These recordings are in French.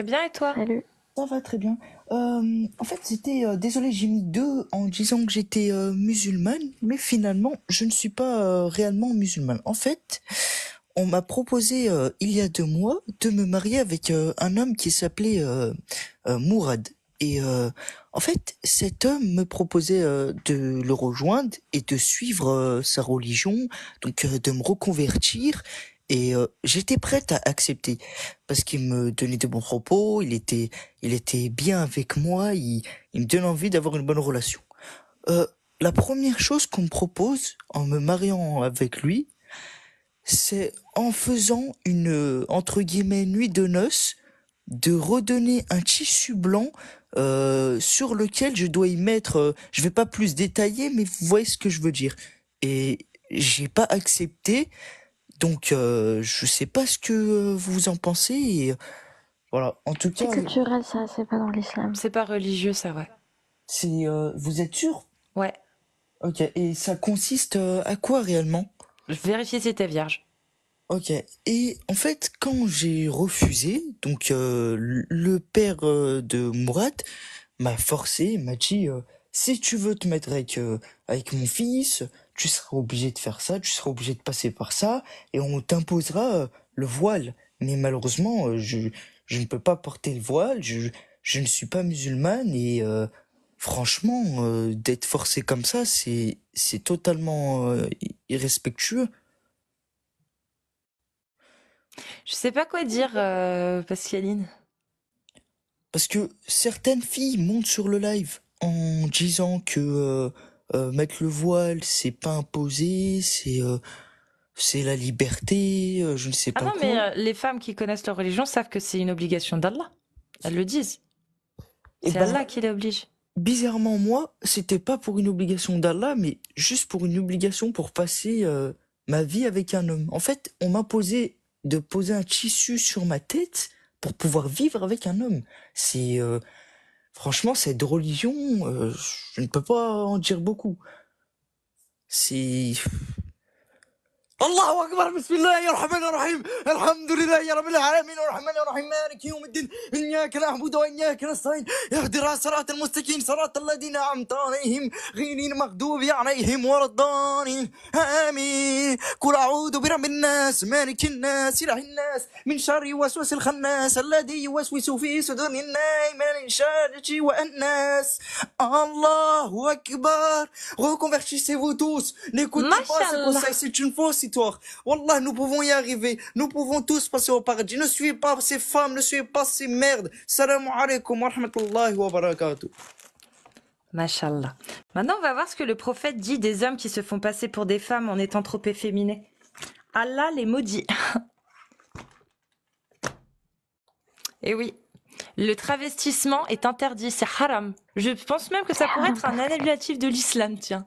bien et toi? Salut. Ça va très bien. En fait, désolé, j'ai mis deux en disant que j'étais musulmane, mais finalement, je ne suis pas réellement musulmane. En fait, on m'a proposé il y a 2 mois de me marier avec un homme qui s'appelait Mourad. Et en fait, cet homme me proposait de le rejoindre et de suivre sa religion, donc de me reconvertir. Et j'étais prête à accepter parce qu'il me donnait de bons propos, il était bien avec moi, il me donne envie d'avoir une bonne relation. Euh, la première chose qu'on me propose en me mariant avec lui, c'est en faisant une entre guillemets nuit de noces, de redonner un tissu blanc sur lequel je dois y mettre. Je vais pas plus détailler, mais vous voyez ce que je veux dire. Et j'ai pas accepté, donc je sais pas ce que vous en pensez. Et, voilà. En tout C'est cas, culturel, ça, c'est pas dans l'islam. C'est pas religieux, ça, ouais. c'est vous êtes sûr? Ouais. Ok. Et ça consiste à quoi réellement? Vérifier si t'es vierge. Ok. Et en fait, quand j'ai refusé, donc le père de Mourad m'a forcé, m'a dit si tu veux te mettre avec mon fils, tu seras obligé de faire ça, tu seras obligé de passer par ça, et on t'imposera le voile. Mais malheureusement, je ne peux pas porter le voile, je ne suis pas musulmane et franchement, d'être forcé comme ça, c'est totalement irrespectueux. Je sais pas quoi dire, Pascaline. Parce que certaines filles montent sur le live en disant que mettre le voile, c'est pas imposé, c'est la liberté, je ne sais Ah pas non, mais quoi. les femmes qui connaissent leur religion savent que c'est une obligation d'Allah. Elles le disent. Et C'est ben, Allah qui les oblige. bizarrement, moi, c'était pas pour une obligation d'Allah, mais juste pour une obligation pour passer ma vie avec un homme. En fait, on m'imposait de poser un tissu sur ma tête pour pouvoir vivre avec un homme. C'est franchement, cette religion, je ne peux pas en dire beaucoup. C'est الله اكبر بسم الله الرحمن الرحيم الحمد لله رب العالمين الرحمن الرحيم مالك يوم الدين اياك نعبد واياك نستعين اهدنا الصراط المستقيم صراط الذين انعمت عليهم غير المغضوب عليهم ولا الضالين امين قل اعوذ برب الناس مالك الناس اله الناس من شر الوسواس الخناس الذي يوسوس في صدور الناس من الشر والناس الله اكبر. Reconvertissez-vous tous, n'écoutez pas ce Mashallah. conseil, c'est une fausse histoire. Wallah, nous pouvons y arriver, nous pouvons tous passer au paradis. Ne suivez pas ces femmes, ne suivez pas ces merdes. Salam alaikum wa rahmatullahi wa barakatuh. Mashallah. Maintenant, on va voir ce que le prophète dit des hommes qui se font passer pour des femmes en étant trop efféminés. Allah les maudit. Et oui, le travestissement est interdit, c'est haram. Je pense même que ça pourrait être un annulatif de l'islam, tiens.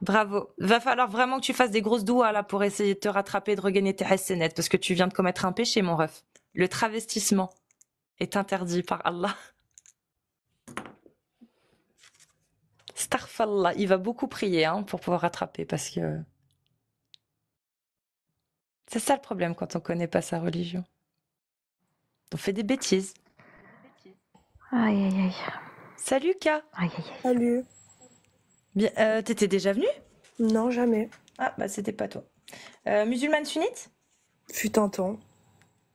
Bravo. Va falloir vraiment que tu fasses des grosses douas là pour essayer de te rattraper et de regagner tes hassanettes parce que tu viens de commettre un péché, mon ref. Le travestissement est interdit par Allah. Astaghfirullah, il va beaucoup prier pour pouvoir rattraper parce que c'est ça le problème quand on connaît pas sa religion. On fait des bêtises. Aïe, aïe, aïe. Salut K. Aïe, aïe, aïe. Salut. Bien, t'étais déjà venue? Non, jamais. Ah bah c'était pas toi. Musulmane sunnite? Fut un temps.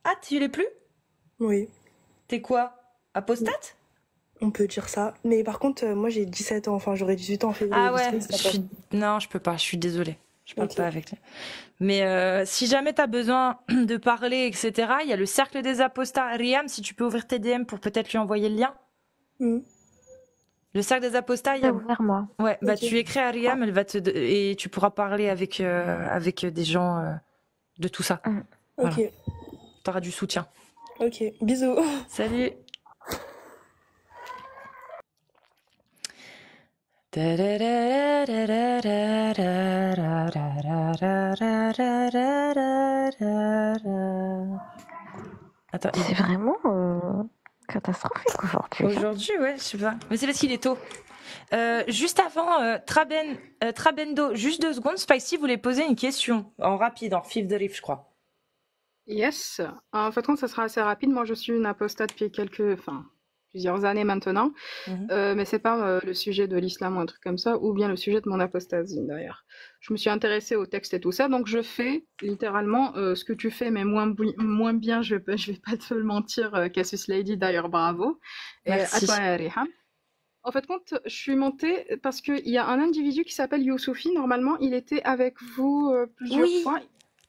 Ah tu l'es plus? Oui, T'es quoi? Apostate? on peut dire ça. Mais par contre, moi j'ai 17 ans, enfin j'aurai 18 ans en février. Ah ouais, ça passe. non, je peux pas, je suis désolée. Je parle Ok. pas avec lui. Mais si jamais t'as besoin de parler, etc., il y a le cercle des apostats. Riam, si tu peux ouvrir tes DM pour peut-être lui envoyer le lien. Mhm. Le cercle des apostats, il y C'est a... ouvert, moi. Ouais, bah Ok. tu écris à Riam, elle va et tu pourras parler avec des gens de tout ça. Voilà. Ok, T'auras du soutien. ok. Bisous. Salut. Attends, C'est vraiment catastrophique aujourd'hui. aujourd'hui, ouais, je sais pas. Mais c'est parce qu'il est tôt. Juste avant, Trabendo, juste 2 secondes. Spicy voulait poser une question en rapide, en fif de riff, je crois. Yes. En fait, ça sera assez rapide. Moi, je suis une apostate depuis plusieurs années maintenant. Mais c'est pas le sujet de l'islam ou un truc comme ça, ou bien le sujet de mon apostasie d'ailleurs. Je me suis intéressée au texte et tout ça, donc je fais littéralement ce que tu fais, mais moins bien. Je vais pas te le mentir, Cassius Lady. D'ailleurs, bravo. Et à toi, Merci. Riha. En fait, je suis montée parce qu'il y a un individu qui s'appelle Youssoufi. Normalement, il était avec vous plusieurs Oui, fois.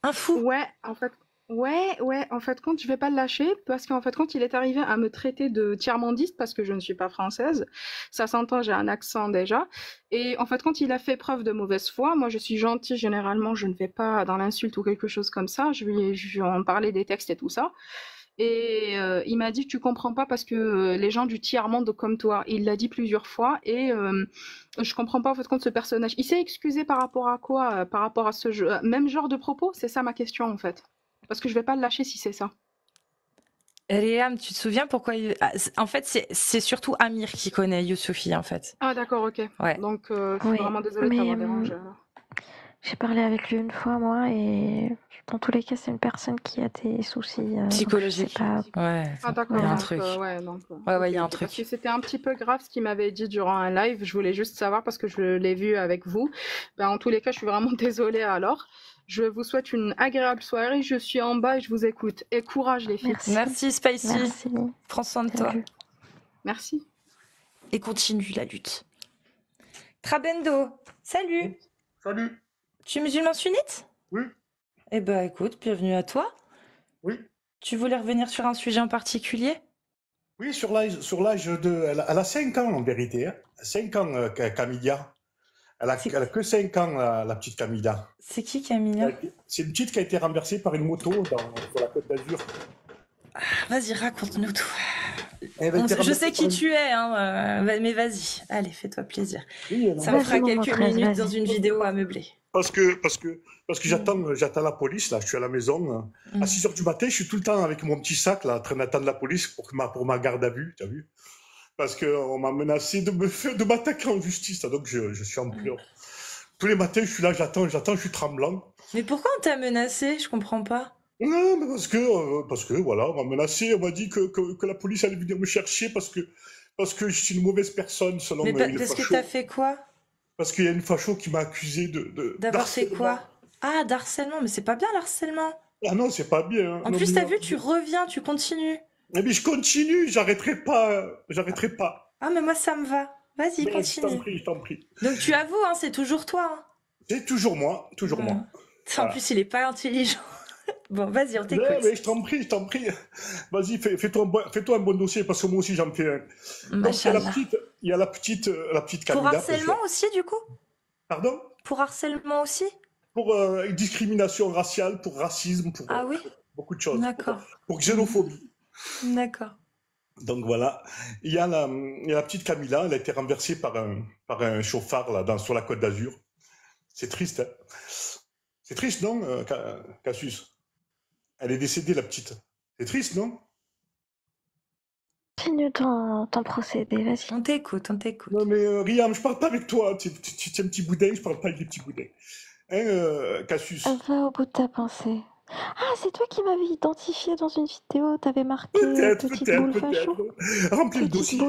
un fou. Ouais, en fait, je vais pas le lâcher parce qu'en fait, il est arrivé à me traiter de tiers-mondiste parce que je ne suis pas française. Ça s'entend, j'ai un accent déjà. Et en fait, il a fait preuve de mauvaise foi. Moi, je suis gentille, généralement, je ne vais pas dans l'insulte ou quelque chose comme ça. Je vais en parler des textes et tout ça. Et il m'a dit, tu comprends pas parce que les gens du tiers-monde comme toi, il l'a dit plusieurs fois et je comprends pas en fait ce personnage. Il s'est excusé par rapport à quoi? Par rapport à ce même genre de propos? C'est ça ma question en fait. Parce que je vais pas le lâcher si c'est ça. Riam, tu te souviens pourquoi en fait, c'est surtout Amir qui connaît Youssoufi, en fait. Ah d'accord, ok. Ouais. Donc je suis vraiment désolée de t'avoir dérangé. J'ai parlé avec lui une fois, moi, et dans tous les cas, c'est une personne qui a des soucis psychologiques. Ouais. Ah d'accord. Il y a un truc. Ouais, il y a un truc. Parce que c'était un petit peu grave ce qu'il m'avait dit durant un live. Je voulais juste savoir parce que je l'ai vu avec vous. En tous les cas, je suis vraiment désolée alors. Je vous souhaite une agréable soirée. Je suis en bas et je vous écoute. Et courage les filles. Merci Spicy. Merci. Prends soin de toi. Merci. Et continue la lutte. Trabendo, salut. Salut. Tu es musulman sunnite? Oui. Eh ben écoute, bienvenue à toi. Oui. Tu voulais revenir sur un sujet en particulier? Oui, sur l'âge de... Elle a 5 ans en vérité. Hein. 5 ans, Camilla. Elle a que 5 ans, la petite Camilla. C'est qui Camilla? C'est une petite qui a été renversée par une moto sur la Côte d'Azur. Vas-y, raconte-nous tout. Je sais qui par tu es, hein, mais vas-y. Allez, fais-toi plaisir. Oui, ça me fera quelques minutes dans une vidéo à meubler. Parce que j'attends la police, là, je suis à la maison. À 6h du matin, je suis tout le temps avec mon petit sac, là, en train d'attendre la police pour ma garde à vue, tu as vu? Parce qu'on m'a menacé de m'attaquer en justice, donc je suis en pleurs. Tous les matins, je suis là, j'attends, je suis tremblant. Mais pourquoi on t'a menacé? Je comprends pas. Non, mais parce que voilà, on m'a menacé, on m'a dit que la police allait venir me chercher parce que je suis une mauvaise personne, selon les fachos. Parce que t'as fait quoi? Parce qu'il y a une facho qui m'a accusé d'avoir fait quoi? Ah, d'harcèlement, mais c'est pas bien l'harcèlement. Ah non, c'est pas bien. En plus, t'as vu, tu reviens, tu continues. Mais je continue, j'arrêterai pas. Ah, mais moi, ça me va. Vas-y, continue. Je t'en prie. Donc tu avoues, hein, c'est toujours toi. Hein. C'est toujours moi. En Voilà. plus, il est pas intelligent. Bon, vas-y, on t'écoute. Mais je t'en prie. Vas-y, fais-toi un bon dossier, parce que moi aussi, j'en fais un. Donc, il y a la petite Camilla. Pour harcèlement aussi, du coup? Pardon? Pour harcèlement aussi? Pour discrimination raciale, pour racisme, pour beaucoup de choses. D'accord. Pour xénophobie. D'accord. Donc voilà, il y a la petite Camilla, elle a été renversée par un chauffard là, sur la Côte d'Azur. C'est triste, hein. C'est triste, non, Cassius? Elle est décédée, la petite. C'est triste, non? Continue ton procédé, vas-y. On t'écoute. Non mais Riam, je parle pas avec toi, tu es un petit boudin, je parle pas avec les petits boudins. Hein, Cassius? Va au bout de ta pensée. Ah, c'est toi qui m'avais identifié dans une vidéo, t'avais marqué Peut-être. facho. Remplis le dossier de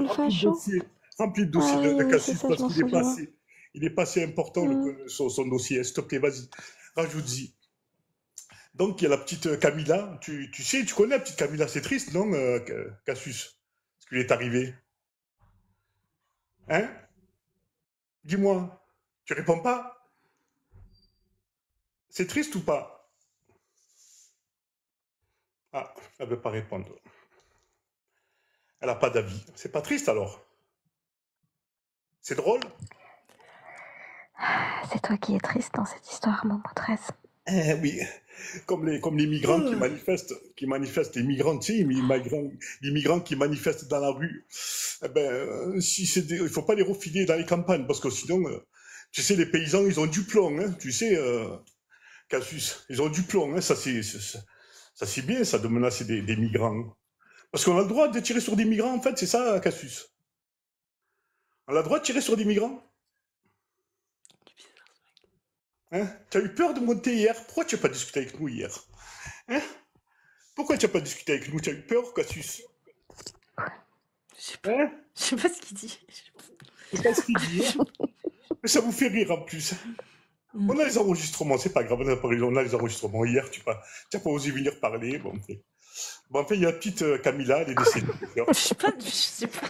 Cassius, ça, parce qu'il est passé important son dossier. S'il te plaît, vas-y, rajoute-y. Donc il y a la petite Camilla, tu connais la petite Camilla, c'est triste, non, Cassius, ce qui lui est arrivé? Hein? Dis-moi, tu réponds pas? C'est triste ou pas? Ah, elle ne veut pas répondre. Elle n'a pas d'avis. C'est pas triste alors? C'est drôle? C'est toi qui es triste dans cette histoire, mon maîtresse. Oui, comme les migrants qui manifestent, les migrants, tu sais, les migrants qui manifestent dans la rue. Eh ben, il faut pas les refiler dans les campagnes, parce que sinon, tu sais, les paysans, ils ont du plomb, hein, tu sais, Cassius, ils ont du plomb, hein, ça c'est bien, ça, de menacer des migrants. Parce qu'on a le droit de tirer sur des migrants, en fait, c'est ça, Cassius? On a le droit de tirer sur des migrants? Hein? Tu as eu peur de monter hier? Pourquoi tu n'as pas discuté avec nous hier? Hein? Pourquoi tu n'as pas discuté avec nous? Tu as eu peur, Cassius? Je sais pas, Hein? je sais pas ce qu'il dit. C'est pas ce qu'il dit, hein? Mais ça vous fait rire en plus. Mm. On a les enregistrements, c'est pas grave, on a les enregistrements. Hier, tu n'as pas osé venir parler. Bon, il y a la petite Camilla, elle est décédée. Je sais pas,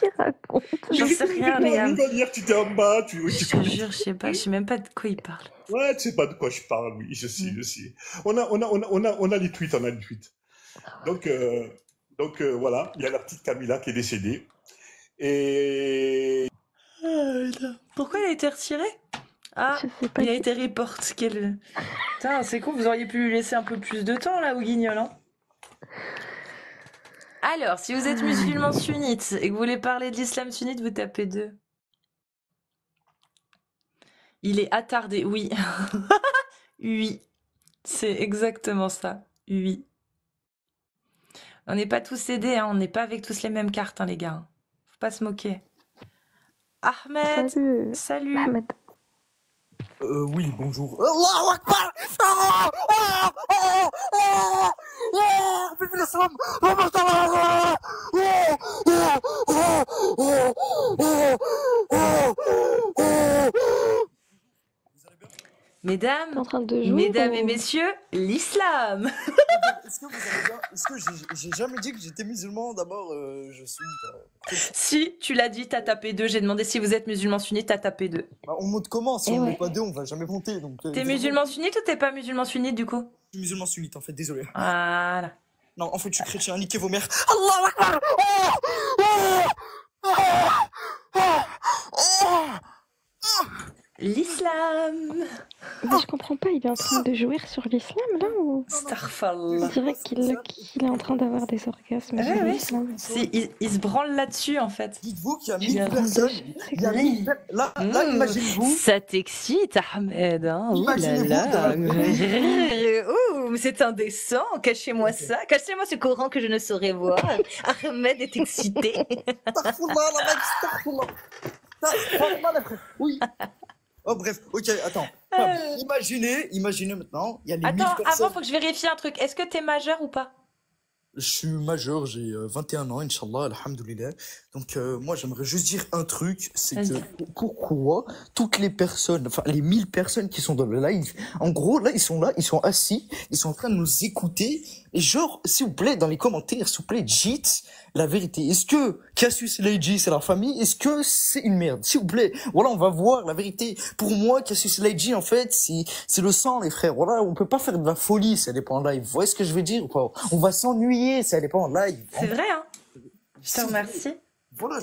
Il raconte. j'en sais rien, Liam. Hier, tu étais en bas, Je te jure, je sais même pas de quoi il parle. Ouais, tu sais pas de quoi je parle, oui, je sais. On a les tweets, on a les tweets. Donc, voilà, il y a la petite Camilla qui est décédée. Et Pourquoi il a été retiré? Ah, Je sais pas il a qui- été report. Putain, c'est con, vous auriez pu lui laisser un peu plus de temps là au guignol, hein. Alors, si vous êtes musulman sunnite et que vous voulez parler de l'islam sunnite, vous tapez 2. Il est attardé, oui. Oui, c'est exactement ça. Oui. On n'est pas tous aidés, hein. On n'est pas avec tous les mêmes cartes, hein, les gars. Faut pas se moquer. Ahmed, Salut, salut. Ahmed. Oui, bonjour. Allahu Akbar! Vive l'islam! T'es en Mesdames, train de jouer mesdames et ou- messieurs, l'islam. Est-ce que vous allez bien? Est-ce que j'ai jamais dit que j'étais musulman? D'abord, je suis. Si, tu l'as dit, t'as tapé 2. J'ai demandé si vous êtes musulman sunnite, t'as tapé 2. Bah, on monte comment? Si Eh on ouais. met pas deux, on va jamais monter. Donc, T'es vraiment, musulman sunnite ou t'es pas musulman sunnite du coup? je suis musulman sunnite, en fait, désolé. Voilà. Non, en fait, je suis chrétien, niquez vos mères. Allahu Akbar! L'islam. Mais je comprends pas, il est en train de jouir sur l'islam là ou on Astaghfirullah. dirait qu'il est en train d'avoir des orgasmes Ouais, sur ouais. l'islam. Il se branle là-dessus en fait. Dites-vous qu'il y a Il y a 1000 personnes. Il y a 1000 Là, imaginez-vous. Ça t'excite, Ahmed, hein? Ouh là Imaginez-vous là. dans Ouh, c'est indécent. Cachez-moi ça. Cachez-moi ce Coran que je ne saurais voir. Ahmed est excité. Astaghfirullah, la vague, astaghfirullah. Astaghfirullah, la frère. Oui. Oh, bref, ok, attends. Imaginez maintenant, il y a les 1000 Attends, personnes. avant, faut que je vérifie un truc. Est-ce que t'es majeur ou pas? Je suis majeur, j'ai 21 ans, Inch'Allah, alhamdoulilah. Donc, moi, j'aimerais juste dire un truc, c'est que pourquoi toutes les personnes, enfin, les 1000 personnes qui sont dans le live, en gros, là, ils sont assis, ils sont en train de nous écouter, et genre, s'il vous plaît, dans les commentaires, s'il vous plaît, dites la vérité. Est-ce que Cassius Leiji, c'est la famille? Est-ce que c'est une merde? S'il vous plaît, voilà, on va voir la vérité. Pour moi, Cassius Leiji, en fait, c'est le sang, les frères. Voilà, on peut pas faire de la folie si elle est pas en live. Vous voyez ce que je veux dire ou pas? On va s'ennuyer si elle est pas en live. C'est vrai, hein? Je te Si- remercie. Voilà,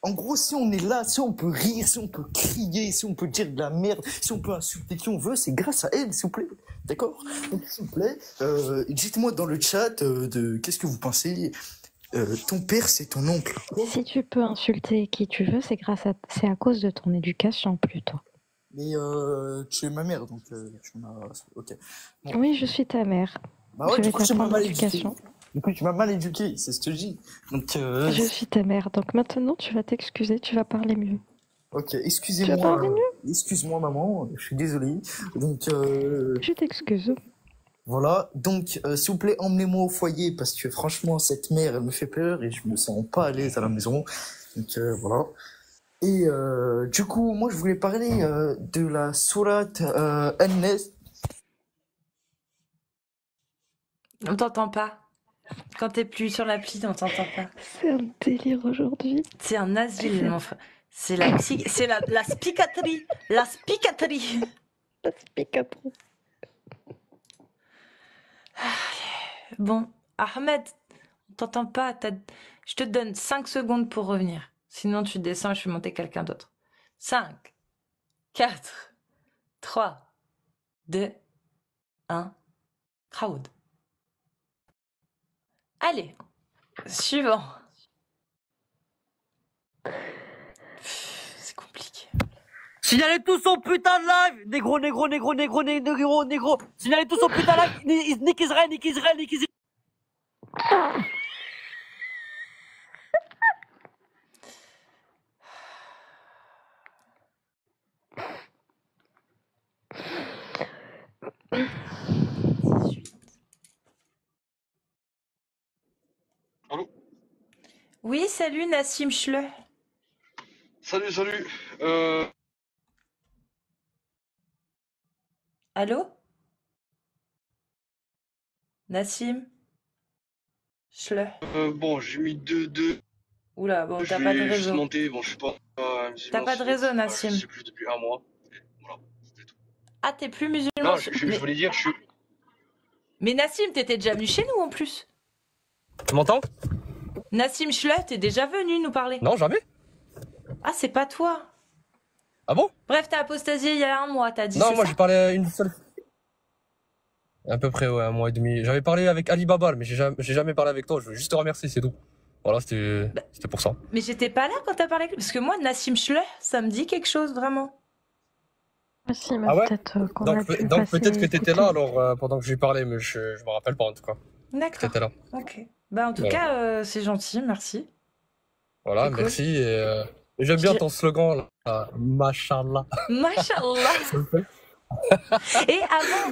en gros, si on est là, si on peut rire, si on peut crier, si on peut dire de la merde, si on peut insulter qui on veut, c'est grâce à elle, s'il vous plaît. D'accord? Donc, s'il vous plaît, dites-moi dans le chat de qu'est-ce que vous pensez. Ton père, c'est ton oncle. Si tu peux insulter qui tu veux, c'est à cause de ton éducation plutôt. Mais tu es ma mère, donc tu m'as. Ok. Bon. Oui, je suis ta mère. Bah ouais, Je du vais coup, tu m'as t'apprendre mal éduqué. l'éducation. Du coup, tu m'as mal éduqué, c'est ce que je dis. Donc, Je suis ta mère, donc maintenant tu vas t'excuser, tu vas parler mieux. ok, Tu vas excusez-moi. parler mieux? Excuse-moi, maman, je suis désolé. Donc, Je t'excuse. voilà, donc s'il vous plaît, emmenez-moi au foyer parce que franchement, cette mère, elle me fait peur et je me sens pas à l'aise à la maison. Donc voilà. Et du coup, moi, je voulais parler de la sourate An-Nas. On t'entend pas. Quand t'es plus sur l'appli, on t'entend pas. C'est un délire aujourd'hui. C'est un asile, mon frère. C'est la spicaterie. La spicaterie. La spicaterie. Bon, Ahmed, on t'entend pas. Je te donne 5 secondes pour revenir. Sinon, tu descends et je fais monter quelqu'un d'autre. 5, 4, 3, 2, 1. Crowd. Allez, suivant. C'est compliqué. Signalez tous son putain de live! Négro, négro, négro, négro, négro, négro! Signalez tous son putain de live! Nique Israël, nique Israël, nique Israël! Oui, salut Nassim Schle. Salut, salut. Allô? Nassim Schle. Bon, j'ai mis deux. Oula, bon, Je t'as pas de vais juste réseau. monter. Bon, je suis pas T'as musulman pas de sunnite. réseau, Je Nassim. suis plus depuis un mois. Et voilà, c'était tout. Ah, t'es plus musulman. Non, je voulais dire, je suis. Mais Nassim, t'étais déjà venu chez nous en plus. Tu m'entends? Nassim Schle, t'es déjà venu nous parler. Non, jamais. Ah, c'est pas toi. Ah bon? Bref, t'as apostasié il y a un mois, t'as dit. Non, c'est moi ça j'ai parlé une seule. À peu près, ouais, un mois et demi. J'avais parlé avec Ali Baba, mais j'ai jamais parlé avec toi. Je veux juste te remercier, c'est tout. Voilà, c'était pour ça. Mais j'étais pas là quand t'as parlé avec lui. Parce que moi, Nassim Schle, ça me dit quelque chose vraiment. Si, mais Ah ouais? peut-être qu'on Donc, a dû donc passer peut-être que t'étais là écouter. alors pendant que je lui parlais, mais je me rappelle pas en tout cas. D'accord. T'étais là. Ok. Bah, en tout Voilà. cas, c'est gentil, merci. Voilà, C'est cool. merci. Et j'aime bien ton slogan là. Mashallah. Mashallah. Ça me fait- Et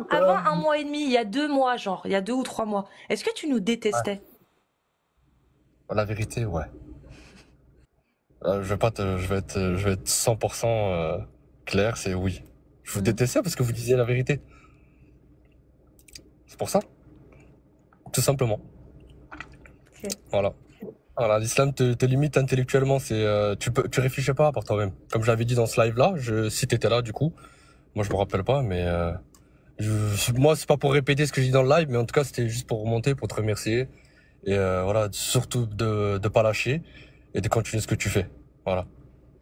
avant un mois et demi, il y a 2 mois, genre, il y a 2 ou 3 mois, est-ce que tu nous détestais? La vérité, ouais. Je vais être 100% clair, c'est oui. Je vous détestais parce que vous disiez la vérité. C'est pour ça. Tout simplement. Ok. Voilà. Voilà, l'islam te limite intellectuellement, tu réfléchis pas par toi-même. Comme je l'avais dit dans ce live-là, si t'étais là du coup, moi je me rappelle pas, mais moi c'est pas pour répéter ce que j'ai dit dans le live, mais en tout cas c'était juste pour remonter, pour te remercier. Et voilà, surtout de pas lâcher et de continuer ce que tu fais. Voilà.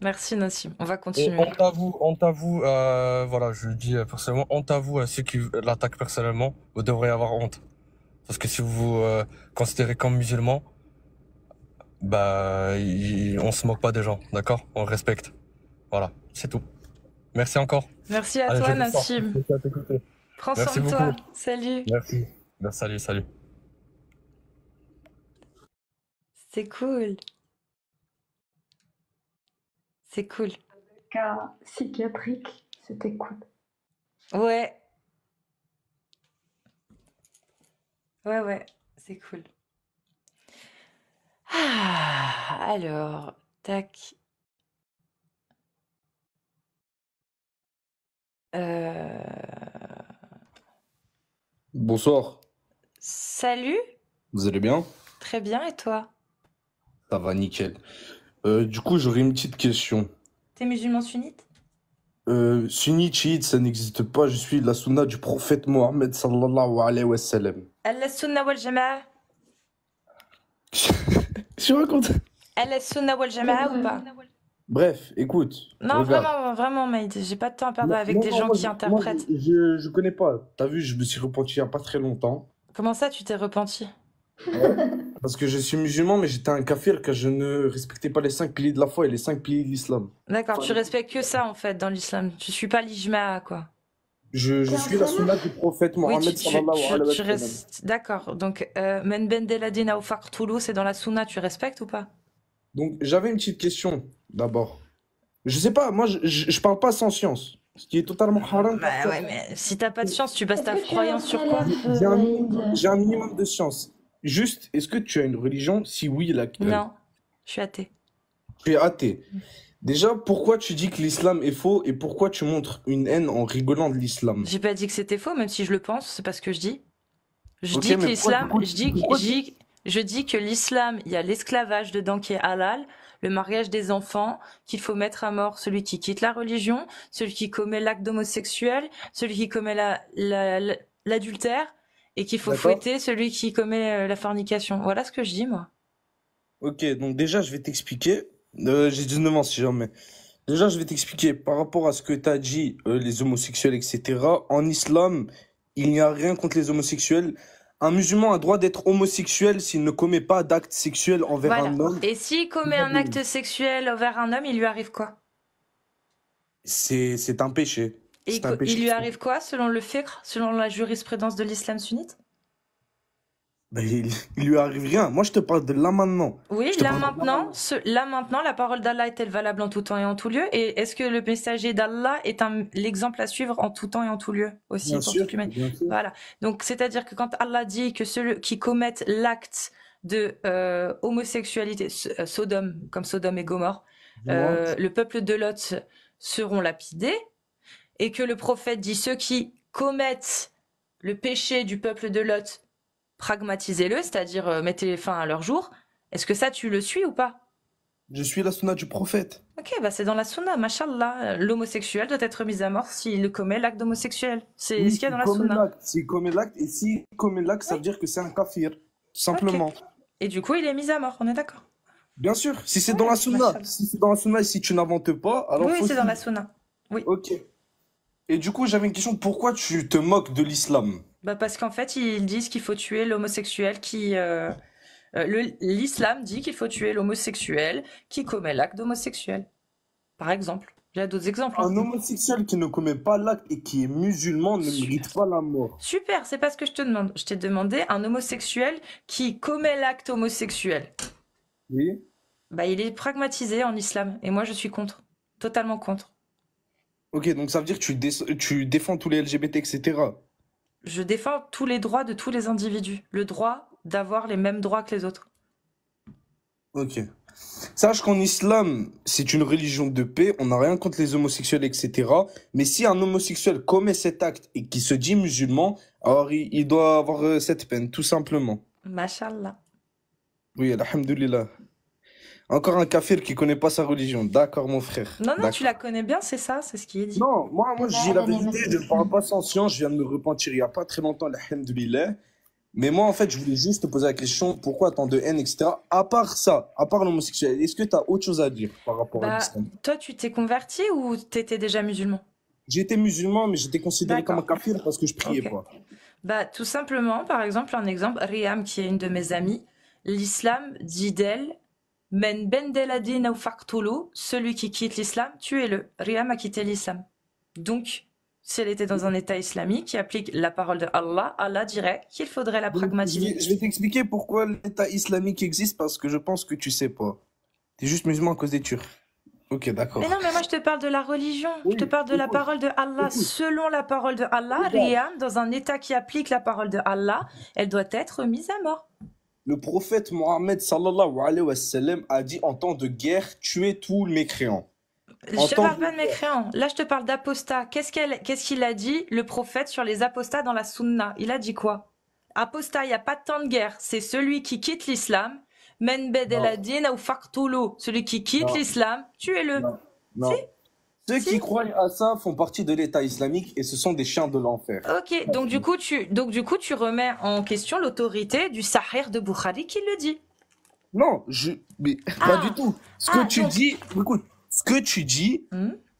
Merci Nassim, on va Et continuer. on t'avoue, voilà, je le dis personnellement, on t'avoue à ceux qui l'attaquent personnellement, vous devriez avoir honte. Parce que si vous vous considérez comme musulman, bah, on se moque pas des gens, d'accord? On respecte. Voilà, c'est tout. Merci encore. Merci à Allez, toi je vais sortir. Nassim. Merci à t'écouter. Prends Merci soin de beaucoup. toi. Salut. Merci. Merci, salut, salut. C'est cool. C'est cool. Cas psychiatrique, c'était cool. Ouais. Ouais, c'est cool. Ah, alors, tac. Bonsoir, Salut, vous allez bien? très bien, et toi? Ça va nickel. Du coup, j'aurais une petite question. T'es musulman sunnite? Sunnite, chiite, ça n'existe pas. Je suis la sunna du prophète Mohammed sallallahu alayhi wa sallam. Al-Sunna wal Jama'a? Je raconte. Al-Sunna wal Jama'a ou pas? Bref, écoute, Non, regarde. vraiment, Maïd, j'ai pas de temps à perdre Non, avec non, des non, gens moi, qui moi, interprètent. je connais pas. T'as vu, je me suis repenti il y a pas très longtemps. Comment ça, tu t'es repenti? Parce que je suis musulman, mais j'étais un kafir car je ne respectais pas les 5 piliers de la foi et les 5 piliers de l'islam. D'accord, tu respectes que ça en fait dans l'islam. Tu suis pas l'ijma, quoi. Je suis la sunna du prophète Oui, Mohammed sallallahu alayhi wa sallam. restes. D'accord. Donc, Men ben deladina ou faqtulu, c'est dans la sunna, tu respectes ou pas? Donc, j'avais une petite question d'abord. Je sais pas, moi je parle pas sans science. Ce qui est totalement haram. Bah ouais, mais si t'as pas de science, tu bases ta croyance sur quoi? J'ai un minimum de science. Juste, est-ce que tu as une religion? Si oui, laquelle? Non, je suis athée. Tu es athée. Déjà, pourquoi tu dis que l'islam est faux et pourquoi tu montres une haine en rigolant de l'islam? J'ai pas dit que c'était faux, même si je le pense, c'est pas ce que je dis. Je Ok, dis que mais l'islam, pourquoi- pourquoi- je dis que l'islam, il y a l'esclavage dedans qui est halal, le mariage des enfants, qu'il faut mettre à mort celui qui quitte la religion, celui qui commet l'acte d'homosexuel, celui qui commet l'adultère, et qu'il faut D'accord. fouetter celui qui commet la fornication. Voilà ce que je dis, moi. Ok, donc déjà, je vais t'expliquer. J'ai 19 ans, si jamais. Déjà, je vais t'expliquer par rapport à ce que tu as dit, les homosexuels, etc. En islam, il n'y a rien contre les homosexuels. Un musulman a droit d'être homosexuel s'il ne commet pas d'acte sexuel envers Voilà. un homme. Et s'il commet un acte sexuel envers un homme, il lui arrive quoi? C'est un péché. Et C'est un péché. il lui arrive quoi selon le fiqh, selon la jurisprudence de l'islam sunnite? Ben, il lui arrive rien. Moi, je te parle de là maintenant. Oui, Je te là parle de maintenant, la parole d'Allah est-elle valable en tout temps et en tout lieu? Et est-ce que le messager d'Allah est l'exemple à suivre en tout temps et en tout lieu aussi Bien pour sûr, toute l'humanité? bien sûr. Voilà. Donc, c'est-à-dire que quand Allah dit que ceux qui commettent l'acte de homosexualité, Sodome, comme Sodome et Gomorrhe, Dis-moi. le peuple de Lot seront lapidés, et que le prophète dit ceux qui commettent le péché du peuple de Lot, pragmatisez-le, c'est-à-dire mettez fin à leur jour. Est-ce que ça, tu le suis ou pas? Je suis la sunna du prophète. Ok, bah c'est dans la sunna, mashallah. L'homosexuel doit être mis à mort s'il commet l'acte homosexuel. C'est Oui, ce qu'il y a dans la s'il commet sunna. l'acte, s'il commet l'acte, et s'il commet l'acte, ça veut dire que c'est un kafir, tout simplement. Ok. Et du coup, il est mis à mort, on est d'accord? Bien sûr, si c'est dans la sunna, mashallah. si c'est dans la sunna et si tu n'inventes pas, alors Oui, faut c'est dans la suivre. sunna. Oui. Ok. Et du coup, j'avais une question, pourquoi tu te moques de l'islam? Bah parce qu'en fait, ils disent qu'il faut tuer l'homosexuel qui... l'islam dit qu'il faut tuer l'homosexuel qui commet l'acte homosexuel. Par exemple. J'ai d'autres exemples. Un homosexuel qui ne commet pas l'acte et qui est musulman ne mérite pas la mort. Super, c'est pas ce que je te demande. Je t'ai demandé un homosexuel qui commet l'acte homosexuel. Oui. Bah, il est pragmatisé en islam. Et moi, je suis contre. Totalement contre. Ok, donc ça veut dire que tu défends tous les LGBT, etc. Je défends tous les droits de tous les individus. Le droit d'avoir les mêmes droits que les autres. Ok. Sache qu'en islam, c'est une religion de paix, on n'a rien contre les homosexuels, etc. Mais si un homosexuel commet cet acte et qui se dit musulman, alors il doit avoir cette peine, tout simplement. Mashallah. Oui, alhamdoulilah. Encore un kafir qui connaît pas sa religion. D'accord, mon frère. Non, non, tu la D'accord. connais bien, c'est ça, c'est ce qui est dit. Non, moi je dis la vérité, je ne parle pas sans science, je viens de me repentir il n'y a pas très longtemps, alhamdoulilah. Mais moi, en fait, je voulais juste te poser la question, pourquoi tant de haine, etc. À part ça, à part l'homosexuel, est-ce que tu as autre chose à dire par rapport à Bah, l'islam? toi, tu t'es converti ou t'étais déjà musulman? J'étais musulman, mais j'étais considéré comme un D'accord. kafir parce que je priais Ok. pas. Bah, tout simplement, par exemple, un exemple, Riam, qui est une de mes amies, l'islam dit d'elle, Men bendeladin ou faqtulu, celui qui quitte l'islam, tuez-le. Riam a quitté l'islam. Donc, si elle était dans un état islamique qui applique la parole de Allah, Allah dirait qu'il faudrait la Donc, pragmatiser. je vais t'expliquer pourquoi l'État islamique existe parce que je pense que tu sais pas. T'es juste musulman à cause des Turcs. Ok, d'accord. Mais non, mais moi je te parle de la religion, je te parle de la parole de Allah. Selon la parole de Allah, Riam, dans un état qui applique la parole de Allah, elle doit être mise à mort. Le prophète Mohammed sallallahu alayhi wa sallam a dit en temps de guerre, tuez tous les mécréants. Je En te temps parle de pas de mécréants. Là, je te parle d'apostats. Qu'est-ce qu'il a dit, le prophète, sur les apostats dans la sunna? Il a dit quoi? Apostat, il n'y a pas de temps de guerre. C'est celui qui quitte l'islam. Men bedeladin ou faqtulu. Celui qui quitte Non. l'islam, tuez-le. Non. Ceux qui croient à ça font partie de l'État islamique et ce sont des chiens de l'enfer. Ok, donc du coup, tu remets en question l'autorité du Sahih de Bukhari qui le dit. Non, mais pas du tout. Ce que tu donc- dis, écoute, ce que tu dis,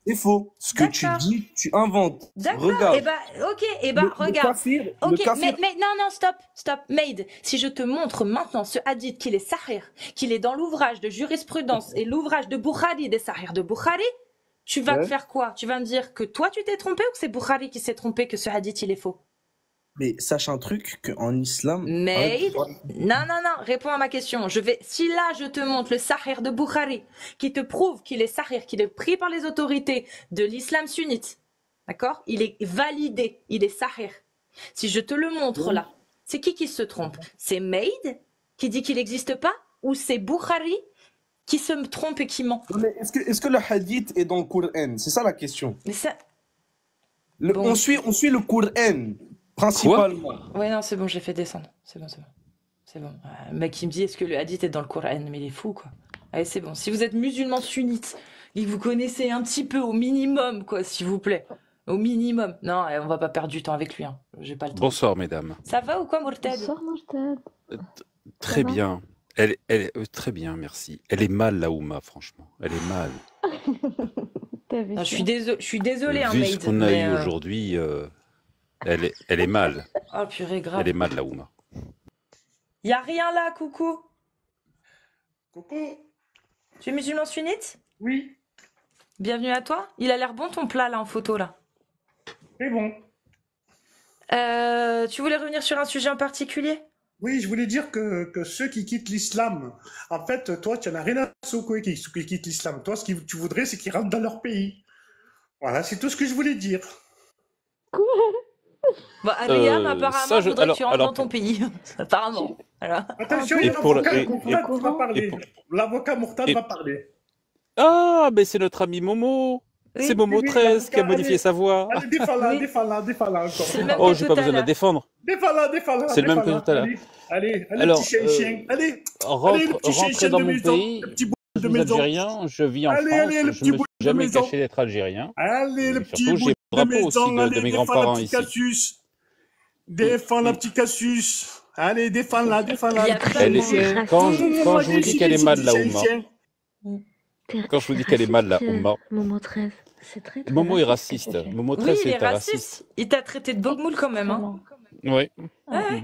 c'est faux. Ce que tu D'accord. dis, tu inventes. D'accord, Regarde. et bah, ok, et bah, Le regarde. kafir, Ok, le kafir- mais non, stop, Maid. Si je te montre maintenant ce hadith qu'il est sahih, qu'il est dans l'ouvrage de jurisprudence et l'ouvrage de Bukhari, des sahih de Bukhari, tu vas me Ouais. faire quoi? Tu vas me dire que toi tu t'es trompé ou que c'est Bukhari qui s'est trompé, que ce hadith il est faux? Mais sache un truc, qu'en islam... Maid, non, réponds à ma question. Si là je te montre le sahih de Bukhari, qui te prouve qu'il est sahih, qu'il est pris par les autorités de l'islam sunnite, d'accord? Il est validé, il est sahih. Si je te le montre là, c'est qui se trompe? C'est Maid qui dit qu'il n'existe pas ou c'est Bukhari qui se trompe et qui ment? Mais est-ce que le hadith est dans le Coran? C'est ça la question. Mais ça... On suit le Coran, principalement. Ouais, non, c'est bon, j'ai fait descendre. C'est bon. C'est bon. Le mec qui me dit est-ce que le hadith est dans le Coran? Mais il est fou, quoi. Allez, c'est bon. Si vous êtes musulman sunnite et que vous connaissez un petit peu au minimum, quoi, s'il vous plaît. Au minimum. Non, on va pas perdre du temps avec lui. Hein. J'ai pas le temps. Bonsoir, mesdames. Ça va ou quoi, Mourted? Bonsoir, Mourted. Très Ça va bien. Très bien, merci. Elle est mal, la Ouma, franchement. Elle est mal. Je suis désolée, hein, Vu Maid. ce qu'on a mais, eu aujourd'hui, elle est mal. Oh, purée, grave. Elle est mal, la Ouma. Y a rien là, coucou. Coucou. Tu es musulman sunnite? Oui. Bienvenue à toi. Il a l'air bon ton plat là en photo là. C'est bon. Tu voulais revenir sur un sujet en particulier? Oui, je voulais dire que ceux qui quittent l'islam, en fait, toi, tu n'en as rien à secouer qui quittent l'islam. Toi, ce que tu voudrais, c'est qu'ils rentrent dans leur pays. Voilà, c'est tout ce que je voulais dire. Bah, Ariam, apparemment, ça, voudrait que tu rentres alors, dans ton pays. Apparemment. Voilà. Attention, il y et a pour l'avocat et- Mourtad qui va et parler. pour- L'avocat Mourtad et- va parler. Ah, mais c'est notre ami Momo. Oui. C'est Momo Oui, 13 qui a l'avocat, modifié sa voix. Allez, défends-la, Oui. défends-la, défends-la encore. C'est le même Oh, que j'ai tout pas à besoin de la l'heure. défendre. Défends-la, défends-la, C'est le même que défends-la. tout à l'heure. Allez, Alors, petit chien. Allez, allez, le rentre, petit chien rentrez dans de mon maison, pays. le petit bout Je de suis maison. algérien, je vis en Allez, France, allez, le je petit me bout suis de jamais maison. caché d'être algérien. Allez, le Et petit surtout, bout j'ai le de drapeau aussi maison. de Allez, mes défends la grands-parents petite ici. Cassius. Défends la petite Cassius. Allez, défends-la, Il y défends-la. a plein Elle de est, quand je vous dis qu'elle est mal, la Oumma, T'es quand je vous dis qu'elle est mal, la raciste, Oumma, Momo 13. C'est très très Momo est raciste ce que raciste. tu fais. Momo Oui, 13 il est est un raciste. raciste. Il t'a traité de bogmoul quand même, hein. Vraiment. Oui. Ouais.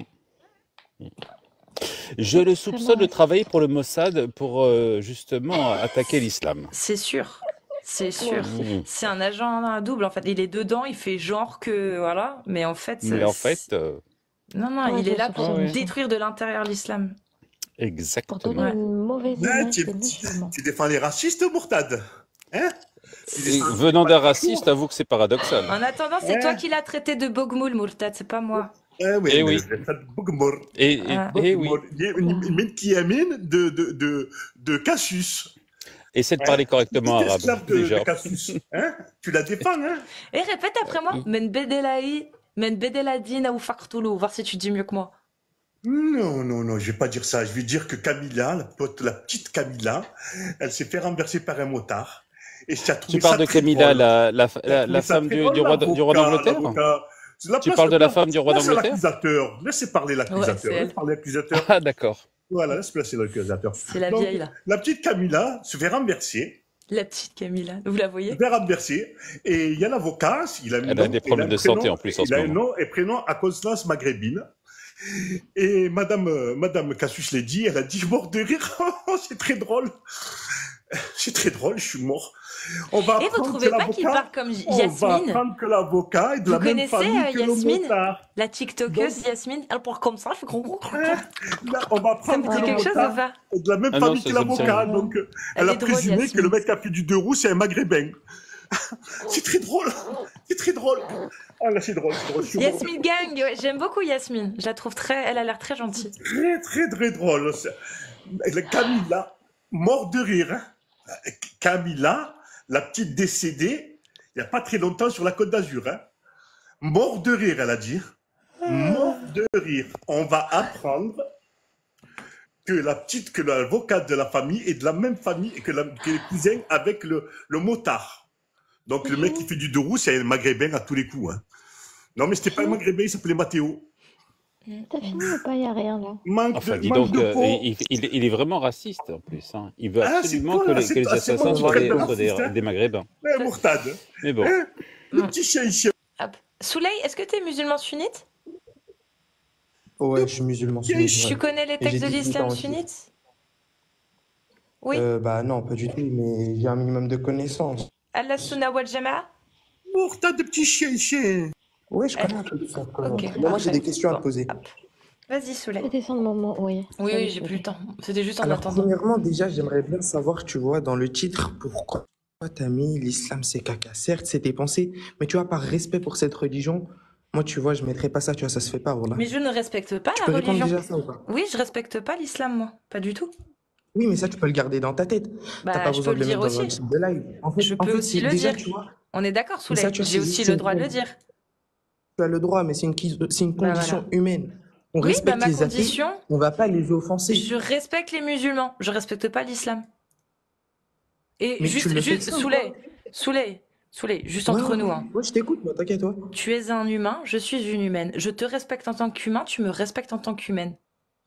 Je le Vraiment soupçonne de raciste. travailler pour le Mossad pour justement attaquer l'islam. C'est sûr. C'est sûr. Mmh. C'est un agent double, en fait. Il est dedans, il fait genre que, voilà. Mais en fait, Mais en fait, non, non, Ouais, il je est là le pour soupçonne aussi. détruire de l'intérieur l'islam. Pour exactement. donner Ouais. une mauvaise Hein, image des musulmans. tu défends les racistes, Mourtad? Hein? Tu Et défends venant pas d'un toujours. raciste, avoue que c'est paradoxal. En attendant, c'est toi Hein? qui l'as traité de bogmoul, Mourtad, c'est pas moi. Oui, Eh mais oui. je l'ai fait de Bogmor. Ah. Et oui. Bogmor. Il y a une mine qui est mine de Cassius. Essaie de Hein? parler correctement Petit arabe, esclave de déjà. Cassius. Hein? Tu la défends, hein? Et répète après moi. Men bedeladina ou faqtulu. Voir si tu dis mieux que moi. Non, non, non, je vais pas dire ça. Je vais dire que Camilla, la petite Camilla, elle s'est fait renverser par un motard. Et tu as Tu trouvé parles ça de très Camilla, drôle. la Tu as trouvé ça femme très du drôle, roi d'Angleterre? l'avocat. Tu parles de la femme du roi Place à d'Angleterre? l'accusateur. Laissez parler Ouais, c'est l'accusateur. elle. Laisse parler l'accusateur. Ah, d'accord. Voilà, laisse placer l'accusateur. C'est la Donc, vieille, là. la petite Camilla se fait renverser. La petite Camilla. Vous la voyez? Se fait renverser. Et il y a l'avocat, il a un Elle a nom, des il problèmes un de santé prénom, en plus en il ce a un moment. nom et prénom à consonance maghrébine. Et Madame Cassius l'a dit, elle a dit mort de rire. C'est très drôle. C'est très drôle, je suis mort. On va Et vous apprendre trouvez que pas qu'il l'avocat, parle comme on va Yasmine? apprendre que l'avocat est de Vous la même connaissez famille que le Yasmine? motard. La TikTokeuse Donc, Yasmine? Elle parle comme ça, je fais gros. là, on va Ça apprendre vous que dit le quelque chose ou motard pas? est de la même Ah non, famille que ça me dit l'avocat. rien. Donc, Elle elle a est drôle, présumé que Yasmine. le mec qui a fait du deux roues, c'est un maghrébin. C'est très drôle. C'est très drôle. Ah là, c'est drôle, c'est drôle. Je suis mort. Yasmine Gang, ouais, j'aime beaucoup Yasmine. Je la trouve elle a l'air très gentille. Très, très, très drôle. Camilla, mort de rire. Hein. Camilla, la petite décédée, il n'y a pas très longtemps sur la Côte d'Azur. Hein. Mort de rire, elle a dit. Mort de rire. On va apprendre que l'avocate de la famille est de la même famille que les cousins avec le motard. Donc le mec qui fait du deux roues, c'est un maghrébin à tous les coups. Hein. Non, mais c'était pas un maghrébin, il s'appelait Mathéo. T'as fini ou pas? Y a rien là. Enfin, dis donc, il est vraiment raciste en plus. Hein. Il veut Ah, c'est absolument toi, que là, les c'est assassins moi qui soient traite des, de soient des, raciste, hein. des maghrébins. Mourtad. Mais bon. Hein, le petit chien. Hop. Souley, est-ce que t'es musulman sunnite? Ouais, je suis musulman sunnite. Tu ouais. connais les Et textes j'ai de 18 ans l'islam aussi. sunnite? Oui. Bah non, pas du tout, mais j'ai un minimum de connaissances. Allah Sunna wal Jama'a? Mourtad de petit chien. Ouais, je connais un peu de ça. Ok, Mais moi, j'ai parfait. des questions à te Bon, poser. hop. Vas-y, Souley. Fais descendre maman, oui. Oui, Salut, oui, j'ai Souley. plus le temps. C'était juste en Alors, attendant. premièrement, déjà, j'aimerais bien savoir, tu vois, dans le titre, pourquoi t'as mis l'islam c'est caca. Certes, c'est tes pensées, mais tu vois, par respect pour cette religion, moi, tu vois, je mettrais pas ça, tu vois, ça se fait pas, voilà. Mais je ne respecte pas Tu la peux répondre religion. déjà à ça ou pas? Oui, je respecte pas l'islam, moi. Pas du tout. Oui, mais ça, tu peux le garder dans ta tête. T'as Bah, pas je besoin peux de le le dire mettre dans un aussi. type de live. Je peux aussi c'est le déjà, dire. tu vois, On est d'accord, mais Souley. ça, tu vois, J'ai c'est aussi juste le une droit de le condition. dire. Tu as le droit, mais c'est une Bah condition voilà. humaine. On Oui, bah respecte ma les athées, condition, on va pas les offenser. je respecte les musulmans. Je respecte pas l'islam. Et Mais tu le fais juste, ça ou pas? Souley, juste Ouais, entre ouais, nous, ouais. hein. Ouais, je t'écoute, moi, t'inquiète, toi. Tu es un humain, je suis une humaine. Je te respecte en tant qu'humain, tu me respectes en tant qu'humaine.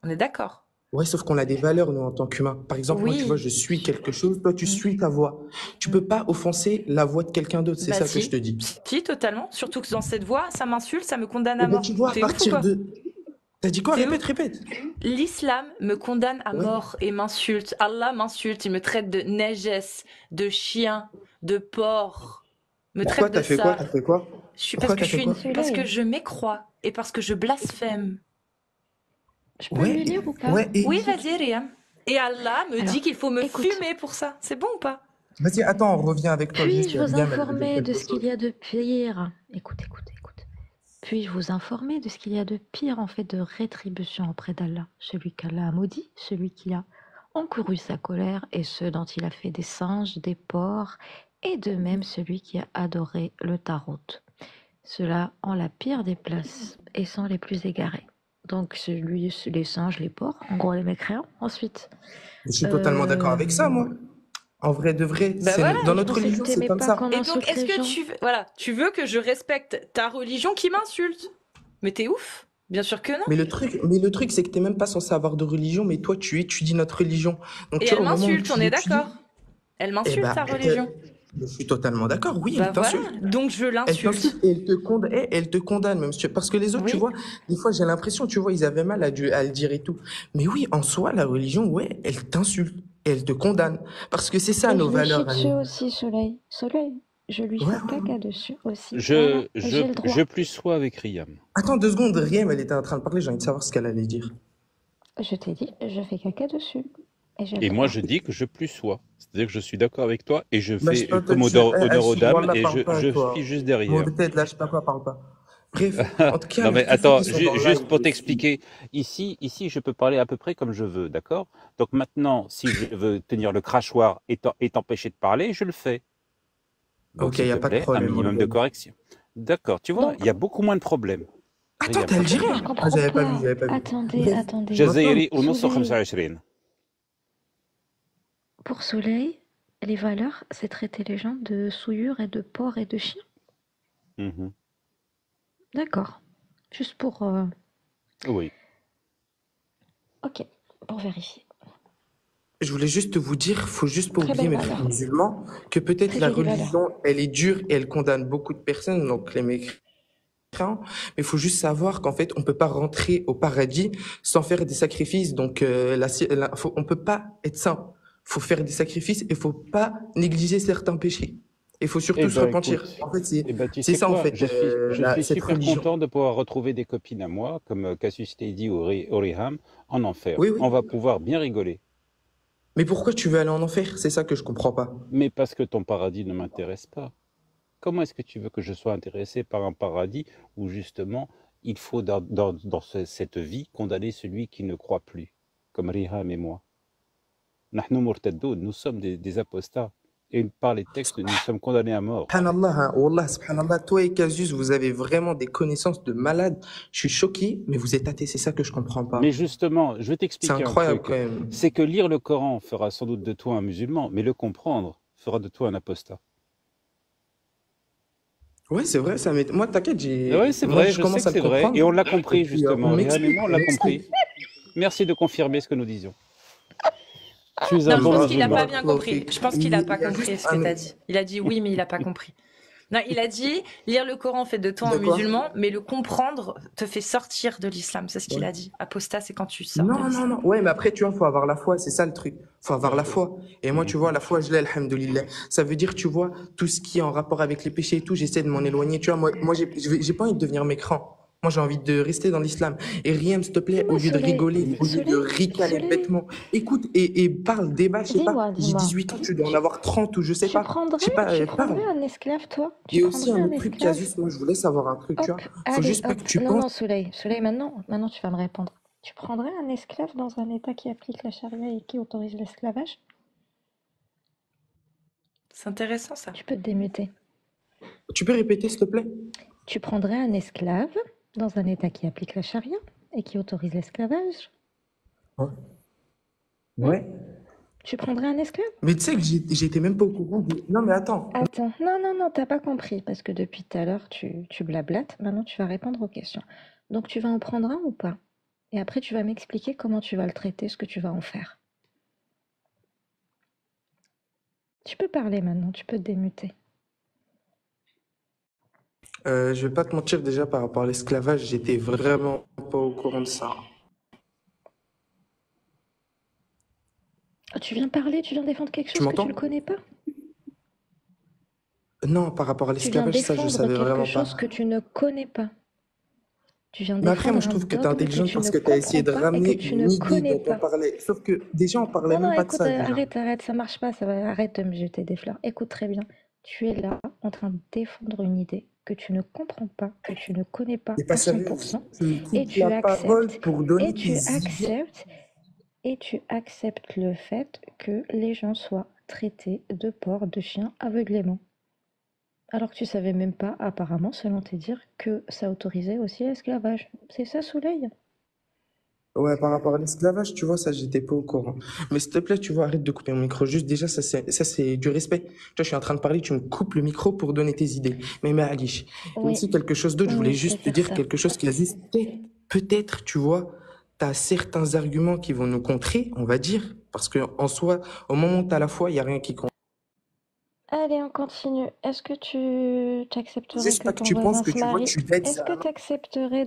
On est d'accord? Ouais, sauf qu'on a des valeurs, nous, en tant qu'humains. Par exemple, moi, tu vois, Oui. je suis quelque chose, toi, tu Mm. suis ta voix. Tu peux pas offenser la voix de quelqu'un d'autre, c'est Bah ça que je si. te dis. Si, totalement. Surtout que dans cette voie, ça m'insulte, ça me condamne Eh à ben, mort. tu vois, à T'es ouf ou partir quoi? de... T'as dit quoi? T'es Répète, ouf? répète. L'islam me condamne à Ouais. mort et m'insulte. Allah m'insulte, il me traite de najas, de chien, de porc. Me Pourquoi traite t'as de fait quoi? ça. T'as fait quoi? Parce Pourquoi que t'as je fait suis quoi? parce que je m'écrois et parce que je blasphème. Je peux lui Ouais, lire ou pas? ouais, et... Oui, vas-y, Riam. Et Allah me Alors, dit qu'il faut me écoute. fumer pour ça. C'est bon ou pas? Vas-y, attends, on revient avec toi. Juste, Puis-je vous Liam, elle veut dire informer de quelque ce qu'il chose. y a de pire? Écoute, écoute, écoute. Puis-je vous informer de ce qu'il y a de pire en fait de rétribution auprès d'Allah, celui qu'Allah a maudit, celui qui a encouru sa colère et ceux dont il a fait des singes, des porcs, et de même celui qui a adoré le tarot. Ceux-là ont la pire des places et sont les plus égarés. Donc les singes, les porcs, en gros les mécréants. Ensuite, Je suis totalement d'accord avec ça, moi. En vrai de vrai, Bah c'est voilà. dans je notre pensais que religion, c'est t'aimais comme pas ça. qu'on Et donc, insulte est-ce les que gens. tu veux que je respecte ta religion qui m'insulte? Mais t'es ouf? Bien sûr que non. Mais le truc, c'est que t'es même pas censé avoir de religion, mais toi, tu étudies notre religion. Donc, Et tu vois, elle au moment où m'insulte, on tu est l'étudies, d'accord. Elle eh m'insulte, ben, ta religion. je suis totalement d'accord. Oui, Bah elle voilà, t'insulte. donc je Elle l'insulte. t'insulte et elle te condamne même. Parce que les autres, tu Oui. vois, des fois, j'ai l'impression, tu vois, ils avaient mal à le dire et tout. Mais oui, en soi, la religion, ouais, elle t'insulte et elle te condamne. Parce que c'est ça Et nos je lui chie valeurs, dessus Annie. aussi, Soleil. Soleil, je lui Ouais, fais ouais. caca dessus aussi. Voilà, Je, et je, j'ai le droit. je plus sois avec Riam. Attends 2 secondes, Riem, elle était en train de parler, j'ai envie de savoir ce qu'elle allait dire. Je t'ai dit, je fais caca dessus. Et j'ai le Et moi, droit. je dis que je plus sois. C'est-à-dire que je suis d'accord avec toi et je Bah, je fais peux te comme dire, honneur aux dames Wallah, et parle pas à je toi. suis juste derrière. Peut-être, là, je parle pas. Bref, en tout cas, Non mais tous ceux attends, qui sont dans le juste live, pour t'expliquer, ici je peux parler à peu près comme je veux, d'accord? Donc maintenant, si je veux tenir le crachoir et t'empêcher de parler, je le fais. Donc ok, il s'il n'y te a pas de plaît, un problème, minimum de Wallah. correction. D'accord, tu vois, il Donc, y a beaucoup moins de problèmes. Attends, Regarde, t'es algérien? je Ah, comprends j'avais pas vu, pas. j'avais pas vu. Attendez, Bref, attendez. جزائري ونص Soleil, 25. pour Soleil, les valeurs, c'est traiter les gens de souillures et de porcs et de chiens. Mhm. D'accord. Juste pour... Oui. Ok, pour vérifier. je voulais juste vous dire, faut juste pas Très oublier, belle mes frères valeur. musulmans, que peut-être Très la jolie valeur. religion, elle est dure et elle condamne beaucoup de personnes, donc les mécréants, mais il faut juste savoir qu'en fait, on peut pas rentrer au paradis sans faire des sacrifices, donc on peut pas être saint. Faut faire des sacrifices et faut pas négliger certains péchés. Il faut Eh surtout se ben repentir. écoute, En fait, eh ben tu c'est sais ça, en quoi, fait, je suis cette super religion. content de pouvoir retrouver des copines à moi, comme Cassius Lady ou Oriham, en enfer. Oui, oui. On va pouvoir bien rigoler. Mais pourquoi tu veux aller en enfer? C'est ça que je comprends pas. Mais parce que ton paradis ne m'intéresse pas. Comment est-ce que tu veux que je sois intéressé par un paradis où justement il faut dans cette vie condamner celui qui ne croit plus, comme Riham et moi. Nahnu murtaddoun, nous sommes des apostats. Et par les textes, nous sommes condamnés à mort. Subhanallah, hein, Wallah, subhanallah, toi et Casus, vous avez vraiment des connaissances de malade. Je suis choqué, mais vous êtes athée, c'est ça que je comprends pas. Mais justement, je vais C'est t'expliquer un incroyable truc. quand même. C'est que lire le Coran fera sans doute de toi un musulman, mais le comprendre fera de toi un apostat. Ouais, c'est vrai, ça m'est... Moi, t'inquiète, Oui, c'est vrai, je sais que c'est vrai. Et on l'a compris, justement. Riham et moi, on l'a compris. Merci de confirmer ce que nous disions. Tu es un Non, je bon pense qu'il n'a musulman. pas bien compris. Je pense qu'il n'a pas compris ce que tu as dit. Il a dit oui, mais il n'a pas compris. Non, il a dit lire le Coran fait de toi un De quoi? musulman, mais le comprendre te fait sortir de l'islam. C'est ce qu'il Ouais. a dit. Apostat, c'est quand tu sors de Non, non, l'islam. non. Ouais, mais après, tu vois, faut avoir la foi, c'est ça le truc. Faut avoir la foi. Et moi, tu vois, la foi, je l'ai, alhamdoulilah. Ça veut dire, tu vois, tout ce qui est en rapport avec les péchés et tout, j'essaie de m'en éloigner. Tu vois, moi, j'ai pas envie de devenir mécrant. Moi, j'ai envie de rester dans l'islam. Et Riem, s'il te plaît, au lieu de rigoler, au lieu de ricaner bêtement, écoute et parle, débat, je sais pas. J'ai 18 ans, tu dois en avoir 30 ou je sais pas. Je sais pas, Tu parle. prendrais un esclave, toi? Il y Tu a aussi prendrais un un autre truc, esclave? Casus, moi, je voulais savoir un truc, tu vois. Faut Allez, juste pas hop. que tu Non, penses. non, Soleil, maintenant tu vas me répondre. Tu prendrais un esclave dans un État qui applique la charia et qui autorise l'esclavage? C'est intéressant ça. Tu peux te démuter. Tu peux répéter, s'il te plaît? Tu prendrais un esclave dans un État qui applique la charia et qui autorise l'esclavage? Ouais. Tu prendrais un esclave? Mais tu sais que j'étais même pas au courant Non, mais attends. Attends, non, t'as pas compris, parce que depuis tout à l'heure, tu blablates, maintenant tu vas répondre aux questions. Donc tu vas en prendre un ou pas? Et après, tu vas m'expliquer comment tu vas le traiter, ce que tu vas en faire. Tu peux parler maintenant, tu peux te démuter. Je vais pas te mentir, déjà par rapport à l'esclavage, j'étais vraiment pas au courant de ça. Oh, tu viens parler, tu viens défendre quelque Tu chose que tu m'entends? ne connais pas? Non, par rapport à Tu viens l'esclavage, ça, je défendre savais quelque vraiment chose pas. que tu ne connais pas. Tu viens Mais après, moi, défendre je un trouve que t'es dogme que intelligente tu parce ne que t'as essayé de comprends pas et ramener que tu une ne idée connais dont on pas. parlait. Sauf que déjà, on parlait Non, même pas de écoute, ça, déjà. arrête, ça marche pas, arrête de me jeter des fleurs. Écoute très bien, tu es là en train de défendre une idée que tu ne comprends pas, que tu ne connais pas T'es pas à sérieux. 100%, Tu et coupes tu la parole acceptes, pour donner et tes tu idées. acceptes, et tu acceptes le fait que les gens soient traités de porcs, de chiens aveuglément. Alors que tu savais même pas, apparemment, selon tes dires, que ça autorisait aussi l'esclavage. C'est ça, Soleil? Ouais, par rapport à l'esclavage, tu vois, ça, j'étais pas au courant. Mais s'il te plaît, tu vois, arrête de couper mon micro. Juste, déjà, ça, c'est du respect. Tu vois, je suis en train de parler, tu me coupes le micro pour donner tes idées. Mais Alish, il y a Oui, aussi quelque chose d'autre. Je voulais oui, juste te c'est-à-dire dire ça. quelque chose qui a juste, peut-être, tu vois, t'as certains arguments qui vont nous contrer, on va dire. Parce que, en soi, au moment où t'as la foi, il y a rien qui compte. Allez, on continue. Est-ce que tu accepterais Juste que pas que ton tu penses voisin que se tu vois, marie? tu bêtes Est-ce que ça. tu accepterais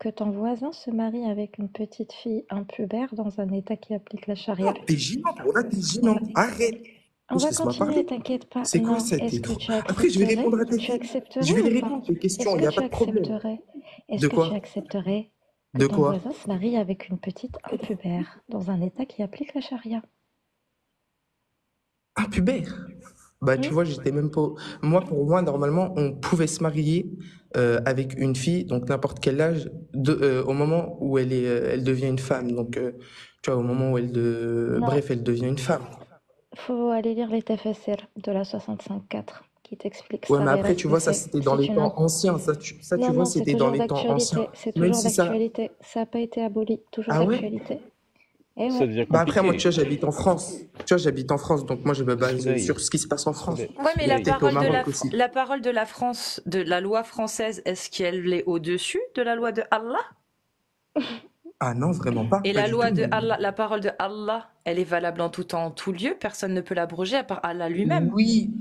que ton voisin se marie avec une petite fille impubère dans un état qui applique la charia? Non, t'es gênant, là, t'es gênant. Arrête. On va Laisse-moi continuer, parler. t'inquiète pas. C'est quoi Non, ça, est-ce t'es que trop... tu Après, je vais accepterais? répondre à tes... Tu Je accepterais vais ou les pas? répondre, tes questions, Est-ce il que n'y a tu pas de problème. accepterais? Est-ce De que tu quoi? accepterais que De ton quoi? voisin se marie avec une petite impubère dans un état qui applique la charia? Un pubère? Bah, tu Hmm? vois, j'étais même pas... Moi, pour moi, normalement, on pouvait se marier avec une fille, donc n'importe quel âge, au moment où elle devient une femme. Donc, tu vois, au moment où Non, bref, elle devient une femme. faut aller lire les TFSR de la 65.4 qui t'explique Ouais, ça, mais les après, tu vois, ça, respecter. c'était dans les temps anciens. Ça, tu Non, vois, non, c'est c'était dans toujours les temps anciens. d'actualité. C'est Même toujours si ça... d'actualité. Ça n'a pas été aboli. Toujours Ah ouais? d'actualité. Eh Ça ouais. devient Bah après, moi, tu compliqué. vois, j'habite en France. Tu vois, j'habite en France, donc moi, je me base Soleil, sur ce qui se passe en France. soleil, Ouais, mais la soleil. Peut-être au parole de Maroc aussi. la parole de la France, de la loi française, est-ce qu'elle est au-dessus de la loi de Allah? Ah non, vraiment pas. Et Pas la du loi tout. de Allah, la parole de Allah, elle est valable en tout temps, en tout lieu. Personne ne peut l'abroger à part Allah lui-même. Oui,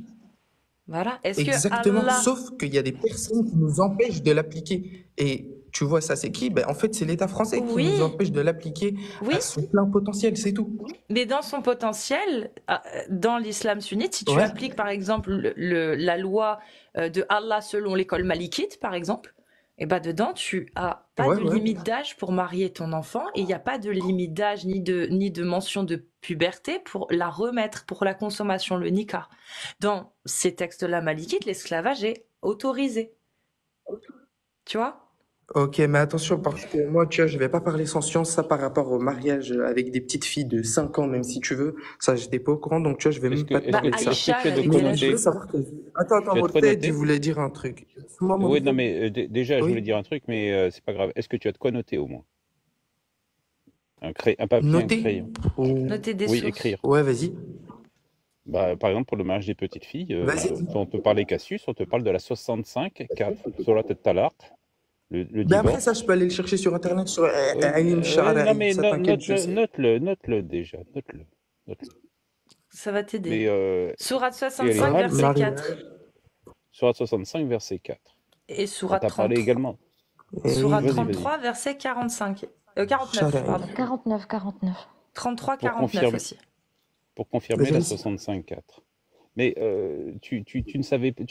Voilà. Est-ce que exactement. Allah, Sauf qu'il y a des personnes qui nous empêchent de l'appliquer. Et tu vois, ça, c'est qui? Ben, en fait, c'est l'État français qui oui, nous empêche de l'appliquer oui, à son plein potentiel, c'est tout. mais dans son potentiel, dans l'islam sunnite, si tu Ouais. appliques par exemple la loi de Allah selon l'école malikite, par exemple, et ben dedans tu as pas Ouais, de ouais. limite d'âge pour marier ton enfant et il n'y a pas de limite d'âge ni de mention de puberté pour la remettre pour la consommation, le nikah. Dans ces textes-là malikites, l'esclavage est autorisé. Tu vois? Ok, mais attention, parce que moi, tu vois, je vais pas parler sans science, ça par rapport au mariage avec des petites filles de 5 ans, même si tu veux. Ça, j'étais pas au courant, donc tu vois, je vais même pas te Est-ce parler que, de ça. est-ce que tu as de elle quoi était là, Mais je veux noter? savoir que... Attends, Tu as de quoi Morted, je noter? voulais dire un truc. Moi, Oui, non, Morted. mais déjà, je voulais Oui. dire un truc, mais c'est pas grave. Est-ce que tu as de quoi noter au moins? Un papier, un Noter? crayon. Noter des Oui, sources. écrire. Ouais, vas-y. Bah, par exemple, pour le mariage des petites filles, Vas-y. on te parle des Cassius, on te parle de la 65.4, sur la tête talaq, le Mais après, divorce. ça, je peux aller le chercher sur Internet, sur Alim Non, Shara'i. mais Ça, t'inquiète, je sais. note-le déjà, note-le. Ça va t'aider. Mais, Sourate et 65, Alihal, verset 4. Sourate 65, verset 4. Et On Sourate t'a parlé 33. également. Sourate Vas-y, 33, verset 45. 49, Shara'i. pardon. 49. 33, Pour 49 confirmer, aussi. pour confirmer Vas-y, la vas-y. 65.4. Mais tu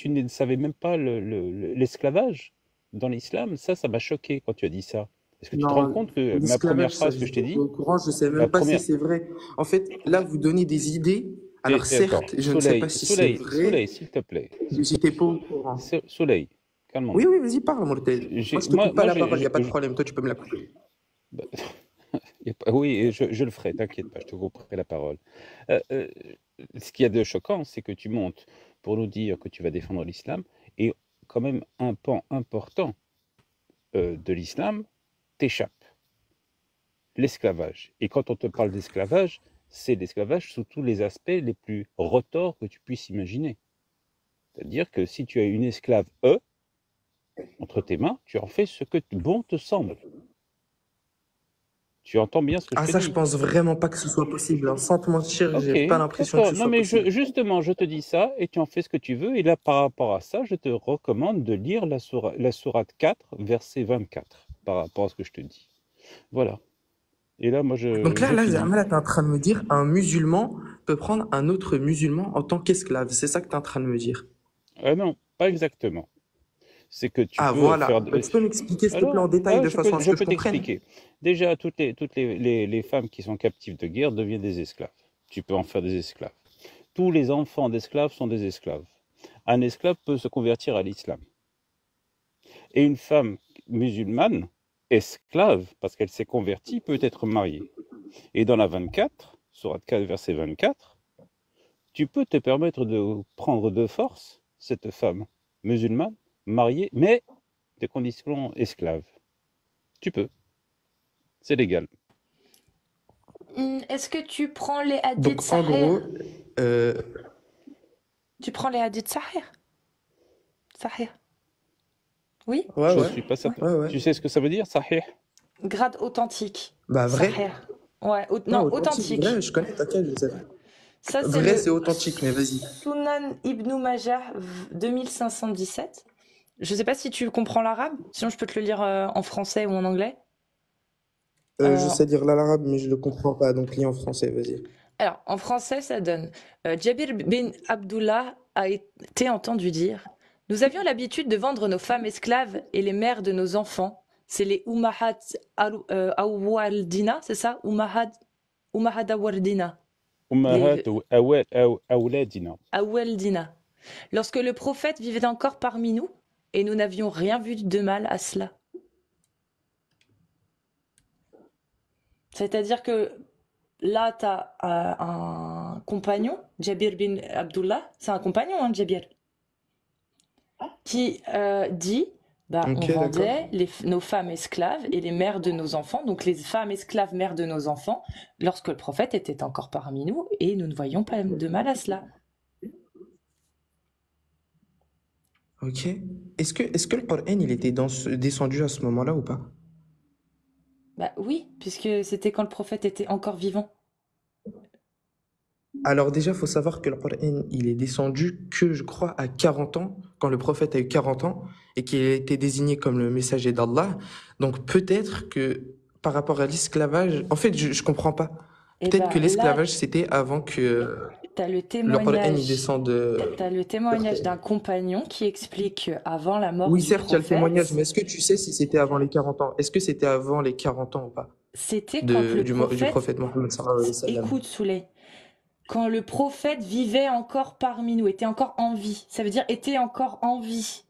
ne savais même pas l'esclavage dans l'islam. Ça m'a choqué quand tu as dit ça. Est-ce que tu te rends Non, compte que ma l'esclavage, première ça, phrase que je t'ai j'étais dit, pas au courant, je sais la même pas si première, c'est vrai. En fait, là, vous donnez des idées. Alors, et attends, certes, je ne sais pas si c'est Soleil, vrai, s'il te plaît, mais j'étais pas au courant. Soleil, Oui, calmons-nous. oui, vas-y, parle, Mortel. Moi, je te coupe pas la parole, il n'y a pas de problème. Toi, tu peux me la couper. Bah, oui, je le ferai, t'inquiète pas, je te couperai la parole. Ce qu'il y a de choquant, c'est que tu montes pour nous dire que tu vas défendre l'islam, et quand même un pan important de l'islam t'échappe, l'esclavage. Et quand on te parle d'esclavage, c'est l'esclavage sous tous les aspects les plus retors que tu puisses imaginer. C'est-à-dire que si tu as une esclave entre tes mains, tu en fais ce que bon te semble. Tu entends bien ce que je Ah, te ça, dis? je pense vraiment pas que ce soit possible, hein. Sans te mentir, Ok, j'ai pas l'impression que d'accord. ce Non, soit mais possible. justement, je te dis ça et tu en fais ce que tu veux. Et là, par rapport à ça, je te recommande de lire la sourate 4, verset 24, par rapport à ce que je te dis. Voilà. Et là, moi, Donc je finis. là, t'es en train de me dire un musulman peut prendre un autre musulman en tant qu'esclave. C'est ça que t'es en train de me dire. Ah non, pas exactement. C'est que tu Ah, peux voilà. faire... Tu peux m'expliquer, s'il te plaît, en Alors, détail, de façon à ce je que je peux comprenne? t'expliquer. Déjà, toutes les femmes qui sont captives de guerre deviennent des esclaves. Tu peux en faire des esclaves. Tous les enfants d'esclaves sont des esclaves. un esclave peut se convertir à l'islam. Et une femme musulmane, esclave, parce qu'elle s'est convertie, peut être mariée. Et dans la 24, sourate 4, verset 24, tu peux te permettre de prendre de force cette femme musulmane, mariée, mais des conditions esclaves. Tu peux. C'est légal. Est-ce que tu prends les hadiths Donc, en sahih? gros, Tu prends les hadiths sahih? Sahih. Oui? ouais, Je ouais, suis pas certain. ouais, ouais. Tu sais ce que ça veut dire, sahih? Grade authentique. Bah, vrai. Sahih. Ouais, Non, non, authentique. authentique. Vrai, je connais, t'inquiète, je sais. Ça, c'est Vrai, le c'est authentique, mais vas-y. Sunan Ibn Majah 2517. Je sais pas si tu comprends l'arabe, sinon je peux te le lire en français ou en anglais. Je sais lire l'arabe, mais je le comprends pas, donc lis en français, vas-y. Alors, en français, ça donne Jabir bin Abdullah a été entendu dire: nous avions l'habitude de vendre nos femmes esclaves et les mères de nos enfants. C'est les Ummahat Awaldina, c'est ça? Ummahat Awaldina. Ummahat Les awladina. Awaldina. Lorsque le prophète vivait encore parmi nous, et nous n'avions rien vu de mal à cela. C'est-à-dire que là, tu as un compagnon, Jabir bin Abdullah, c'est un compagnon, hein, Jabir, qui dit, bah, Ok, on d'accord. vendait nos femmes esclaves et les mères de nos enfants, donc les femmes esclaves mères de nos enfants, lorsque le prophète était encore parmi nous, et nous ne voyions pas de mal à cela. Ok. Est-ce que le Coran, il était descendu à ce moment-là ou pas? Bah oui, puisque c'était quand le prophète était encore vivant. Alors déjà, il faut savoir que le Coran, il est descendu que, je crois, à 40 ans, quand le prophète a eu 40 ans, et qu'il a été désigné comme le messager d'Allah. Donc peut-être que par rapport à l'esclavage, en fait, je comprends pas. Et Peut-être bah que là, l'esclavage, c'était avant que t'as le le Coran, il témoignage, descende. t'as le témoignage d'un compagnon qui explique qu'avant la mort Oui, du certes, il y a le témoignage, prophète, mais est-ce que tu sais si c'était avant les 40 ans? Est-ce que c'était avant les 40 ans ou pas? c'était quand le Du prophète, prophète Mohammed sallallahu alayhi wa sallam. écoute Souley, quand le prophète vivait encore parmi nous, était encore en vie, ça veut dire était encore en vie.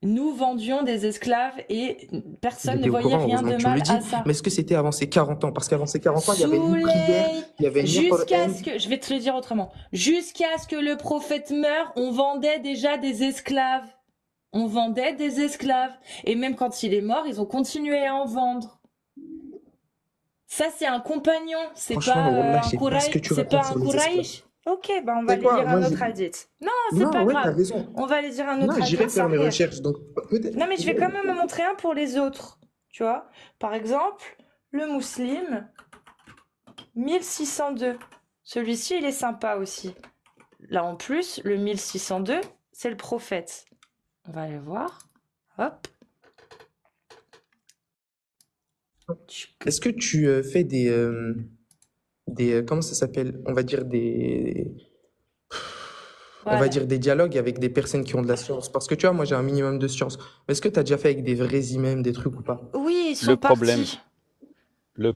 Nous vendions des esclaves et personne ne J'étais au voyait courant, rien heureusement de que tu me mal le dis. à ça. Mais est-ce que c'était avant ces 40 ans? Parce qu'avant ces 40 ans, il y avait ni prière, Souley, il y avait ni jusqu'à Coran. ce que, je vais te le dire autrement, jusqu'à ce que le prophète meure, on vendait déjà des esclaves. On vendait des esclaves. Et même quand il est mort, ils ont continué à en vendre. Ça, c'est un compagnon, c'est Franchement, pas Wallah, un je sais pas ce que tu c'est pas racontes un sur les esclaves. Kouraïch. Ok, bah on va C'est aller quoi? lire Moi, un autre hadith. Non, c'est non, pas ouais, t'as grave. raison. On va aller dire un Non, autre j'irai hadith faire mes sahih. recherches, donc peut-être. Non, mais je vais quand même en montrer un pour les autres. Tu vois? Par exemple, le Muslim 1602. Celui-ci, il est sympa aussi. Là, en plus, le 1602, c'est le prophète. On va aller voir. Hop. Est-ce que tu fais comment ça s'appelle? On va dire on va Voilà. dire des dialogues avec des personnes qui ont de la science. Parce que tu vois, moi j'ai un minimum de science. Mais est-ce que tu as déjà fait avec des vrais imams, des trucs ou pas? Oui, ils Le sont problème, partis. le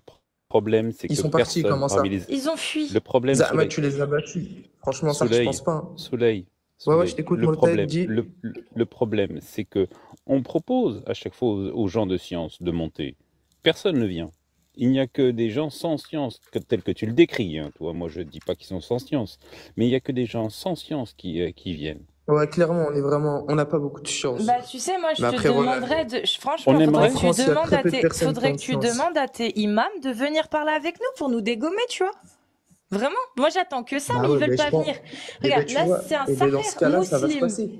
problème, c'est Ils que sont partis, personne, comment ça? parmi les... Ils ont fui. Le problème, Zahma, Soleil, tu les as battus. Franchement, ça, je Soleil, pense pas, hein. Soleil, Ouais, ouais, je Soleil. t'écoute, Le Morted, problème, dis. le problème, c'est que on propose à chaque fois aux gens de science de monter. Personne ne vient. Il n'y a que des gens sans science, tel que tu le décris, hein, toi. Moi, je dis pas qu'ils sont sans science, mais il y a que des gens sans science qui viennent. Ouais, clairement, on n'a pas beaucoup de chance. Bah, tu sais, moi, je Mais te après, voilà. demanderais de, On franchement, faudrait aimerait. En que tu France, il y a demandes très peu de personnes qui faudrait ont que de tu chance. demandes à tes imams de venir parler avec nous pour nous dégommer, tu vois. Vraiment. Moi, j'attends que ça, Bah mais ils ouais, veulent mais pas je pense. venir. Et ben, Regarde, tu là, vois, c'est un et ben, dans ce Sahih cas-là, ça va se Muslim. passer.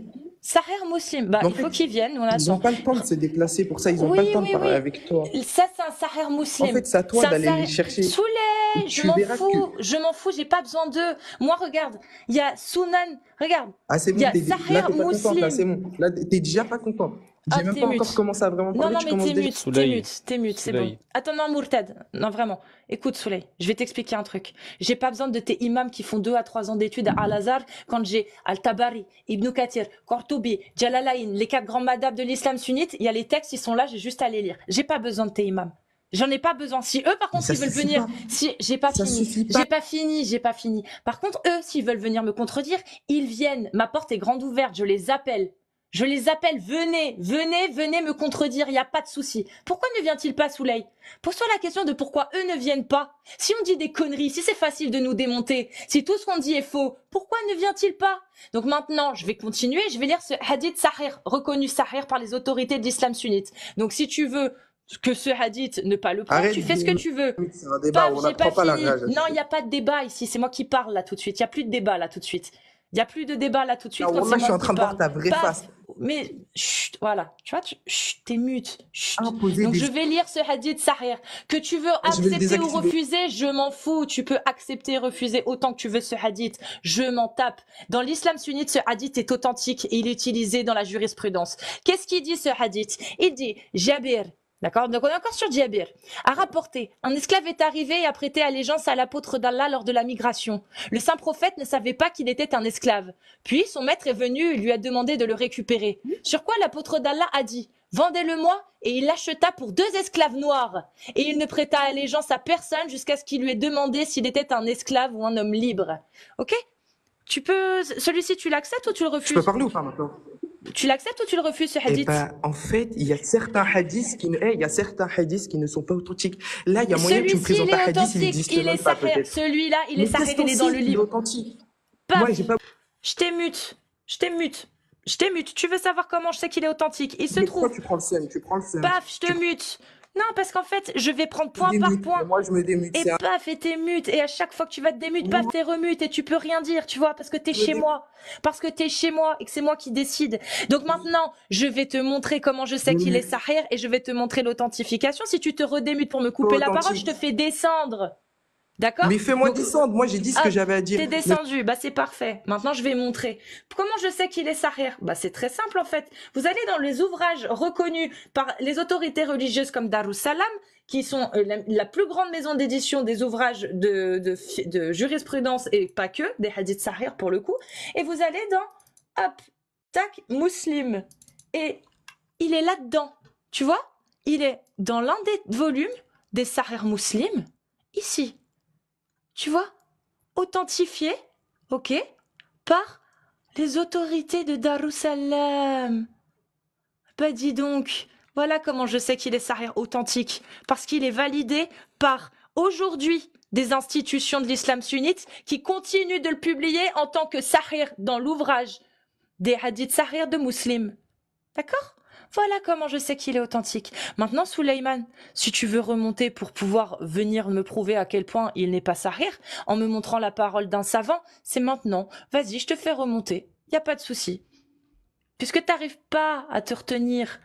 Sahih Muslim. Bah, Mais en il faut fait, qu'ils viennent, on ils n'ont attend. pas le temps de se déplacer pour ça, ils n'ont pas Oui, le temps de oui, parler oui. avec toi. Ça, c'est un Sahih En Muslim. fait, c'est à toi C'est un d'aller les Sahih. chercher. Souley, je Tu m'en verras que. fous, j'ai pas besoin d'eux. Moi, regarde, il y a Sunan, regarde, Ah, c'est il y bon, a là, Sahih t'es pas content, là, c'est Muslim. bon. Là, t'es déjà pas content. Ah, J'ai même t'es pas encore mute. commencé à vraiment Non, parler, non, tu mais commences t'es déjà. mute, Soleil, c'est bon. Soleil. Attends, non, Mourtad, non, vraiment. Écoute, Soleil, je vais t'expliquer un truc. J'ai pas besoin de tes imams qui font 2 à 3 ans d'études à Al-Azhar quand j'ai Al-Tabari, Ibn Kathir, Qurtubi, Jalalayn, les 4 grands madhab de l'islam sunnite. Il y a les textes, ils sont là, j'ai juste à les lire. J'ai pas besoin de tes imams. J'en ai pas besoin. Si eux, par Mais contre, ça ils veulent suffit venir, pas. si j'ai pas Ça fini, suffit pas. j'ai pas fini. Par contre, eux, s'ils veulent venir me contredire, ils viennent. Ma porte est grande ouverte. Je les appelle. Venez me contredire. Il y a pas de souci. Pourquoi ne vient-il pas, Souley? Pose-toi la question de pourquoi eux ne viennent pas. Si on dit des conneries, si c'est facile de nous démonter, si tout ce qu'on dit est faux, pourquoi ne vient-il pas? Donc maintenant, je vais continuer. Je vais lire ce hadith sahih, reconnu sahih par les autorités de l'islam sunnite. Donc si tu veux que ce hadith ne pas le prendre, Arrête tu fais ce que tu veux. c'est un débat, Paf, on j'ai pas n'apprend pas la fini. rage. Non, il n'y a pas de débat ici. C'est moi qui parle là tout de suite. Il n'y a plus de débat là tout de suite. Il n'y a plus de débat là tout de suite Non, quand wallah, c'est je suis moi en qui train de voir parle. ta vraie Paf. face. Mais chut, voilà. Tu vois, t'es mute. Chut. Imposer Donc des... je vais lire ce hadith sahih. Que tu veux Je vais le accepter ou désactiver. refuser, je m'en fous. Tu peux accepter et refuser autant que tu veux ce hadith. Je m'en tape. Dans l'islam sunnite, ce hadith est authentique et il est utilisé dans la jurisprudence. Qu'est-ce qu'il dit ce hadith? Il dit Jabir. D'accord? Donc on est encore sur Jabir. A rapporté, un esclave est arrivé et a prêté allégeance à l'apôtre d'Allah lors de la migration. Le saint prophète ne savait pas qu'il était un esclave. Puis son maître est venu et lui a demandé de le récupérer. Sur quoi l'apôtre d'Allah a dit vendez-le-moi, et il l'acheta pour 2 esclaves noirs. Et il ne prêta allégeance à personne jusqu'à ce qu'il lui ait demandé s'il était un esclave ou un homme libre. Ok? Tu peux, celui-ci tu l'acceptes ou tu le Je refuses? peux parler ou pas maintenant? Tu l'acceptes ou tu le refuses ce Eh hadith? ben, en fait, il y a certains hadiths qui ne sont pas authentiques. Là, il y a moyen que tu me Celui-ci, présentes il est un hadith, il authentique, n'existe il est même pas, sahih. peut-être. Celui-là, il est Mais sahih, qu'est-ce il est dans le qu'il est livre. authentique? Paf, Moi, j'ai pas... je t'ai mute. Je t'ai mute. Tu veux savoir comment je sais qu'il est authentique? Il se Mais pourquoi trouve. tu prends le seum? Tu prends le seum. Paf, je te mute. Non, parce qu'en fait, je vais prendre Tu point par démutes, point. et moi, je me démute. Et C'est un... paf, et t'es mute. Et à chaque fois que tu vas te démute, paf, t'es remute. Et tu peux rien dire, tu vois, parce que t'es Je me chez démute. moi. Parce que t'es chez moi et que c'est moi qui décide. Donc maintenant, je vais te montrer comment je sais qu'il est sahih et je vais te montrer l'authentification. Si tu te redémutes pour me couper la parole, je te fais descendre. D'accord? Mais fais-moi Donc, descendre. Moi, j'ai dit ce que j'avais à dire. t'es descendu, bah c'est parfait. Maintenant, je vais montrer. Comment je sais qu'il est sahih? Bah c'est très simple en fait. Vous allez dans les ouvrages reconnus par les autorités religieuses comme Darussalam, qui sont la plus grande maison d'édition des ouvrages de jurisprudence et pas que, des hadiths sahih pour le coup. Et vous allez dans, hop, tac, Muslim. Et il est là-dedans. Tu vois? Il est dans l'un des volumes des sahih Muslim, ici. Tu vois, authentifié, ok, par les autorités de Darussalam. Bah dis donc, voilà comment je sais qu'il est sahih authentique, parce qu'il est validé par aujourd'hui des institutions de l'islam sunnite qui continuent de le publier en tant que sahih dans l'ouvrage des hadiths sahih de Muslim. D'accord? Voilà comment je sais qu'il est authentique. Maintenant, Souleyman, si tu veux remonter pour pouvoir venir me prouver à quel point il n'est pas sahih, en me montrant la parole d'un savant, c'est maintenant. Vas-y, je te fais remonter. Il n'y a pas de souci. Puisque tu n'arrives pas à te retenir,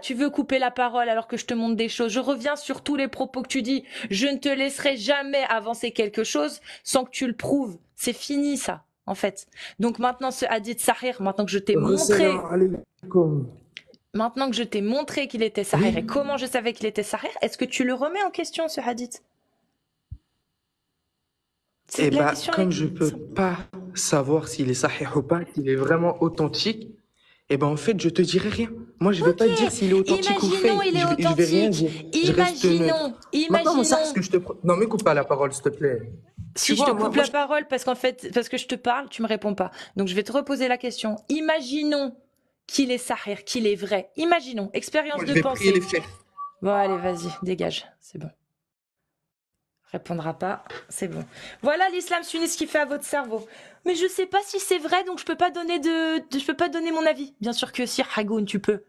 tu veux couper la parole alors que je te montre des choses. Je reviens sur tous les propos que tu dis. Je ne te laisserai jamais avancer quelque chose sans que tu le prouves. C'est fini ça, en fait. Donc maintenant, ce hadith sahih, maintenant que je t'ai montré... Maintenant que je t'ai montré qu'il était sahih et comment je savais qu'il était sahih, est-ce que tu le remets en question, ce hadith? Eh bah, comme je peux pas savoir s'il est sahih ou pas, s'il est vraiment authentique, eh ben en fait, je te dirai rien. Moi, je vais pas te dire s'il est authentique ou fake. Il est Je vais rien dire. Je reste neutre. Maintenant, moi, sache ce que je te... Non, mais coupe pas la parole, s'il te plaît. Si je te coupe la parole parce qu'en fait, parce que je te parle, tu me réponds pas. Donc, je vais te reposer la question. Imaginons qu'il est sahih, qu'il est vrai. Imaginons, expérience de pensée. Bon, allez, vas-y, dégage, c'est bon. Répondra pas, c'est bon. Voilà l'islam sunnite qui fait à votre cerveau. Mais je sais pas si c'est vrai, donc je peux pas donner je peux pas donner mon avis. Bien sûr que si, Hagoun, tu peux.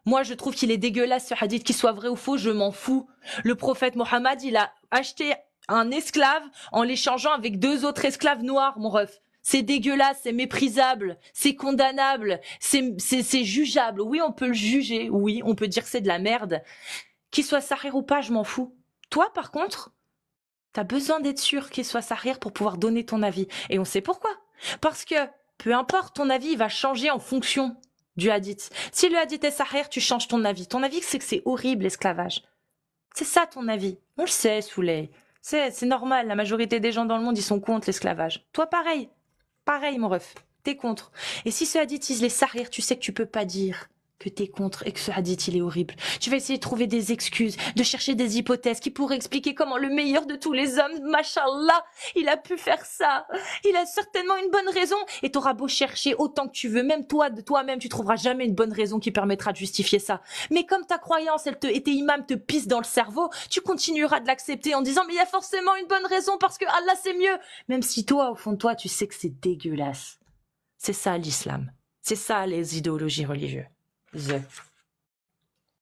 Moi, je trouve qu'il est dégueulasse ce hadith, qu'il soit vrai ou faux, je m'en fous. Le prophète Mohammed, il a acheté un esclave en l'échangeant avec 2 autres esclaves noirs, mon ref. C'est dégueulasse, c'est méprisable, c'est condamnable, c'est jugeable. Oui, on peut le juger, oui, on peut dire que c'est de la merde. Qu'il soit sahih ou pas, je m'en fous. Toi, par contre, t'as besoin d'être sûr qu'il soit sahih pour pouvoir donner ton avis. Et on sait pourquoi. Parce que, peu importe, ton avis, il va changer en fonction du hadith. Si le hadith est sahih, tu changes ton avis. Ton avis, c'est que c'est horrible, l'esclavage. C'est ça ton avis. On le sait, Souley. C'est normal, la majorité des gens dans le monde, ils sont contre l'esclavage. Toi, pareil. Pareil, mon ref. T'es contre. Et si ce hadith, il est sahih, tu sais que tu peux pas dire que t'es contre et que ce hadith il est horrible. Tu vas essayer de trouver des excuses, de chercher des hypothèses qui pourraient expliquer comment le meilleur de tous les hommes, machallah, il a pu faire ça. Il a certainement une bonne raison et t'auras beau chercher autant que tu veux, même toi, de toi-même, tu trouveras jamais une bonne raison qui permettra de justifier ça. Mais comme ta croyance, et tes imams te pissent dans le cerveau, tu continueras de l'accepter en disant mais il y a forcément une bonne raison parce que Allah c'est mieux. Même si toi, au fond de toi, tu sais que c'est dégueulasse. C'est ça l'islam. C'est ça les idéologies religieuses.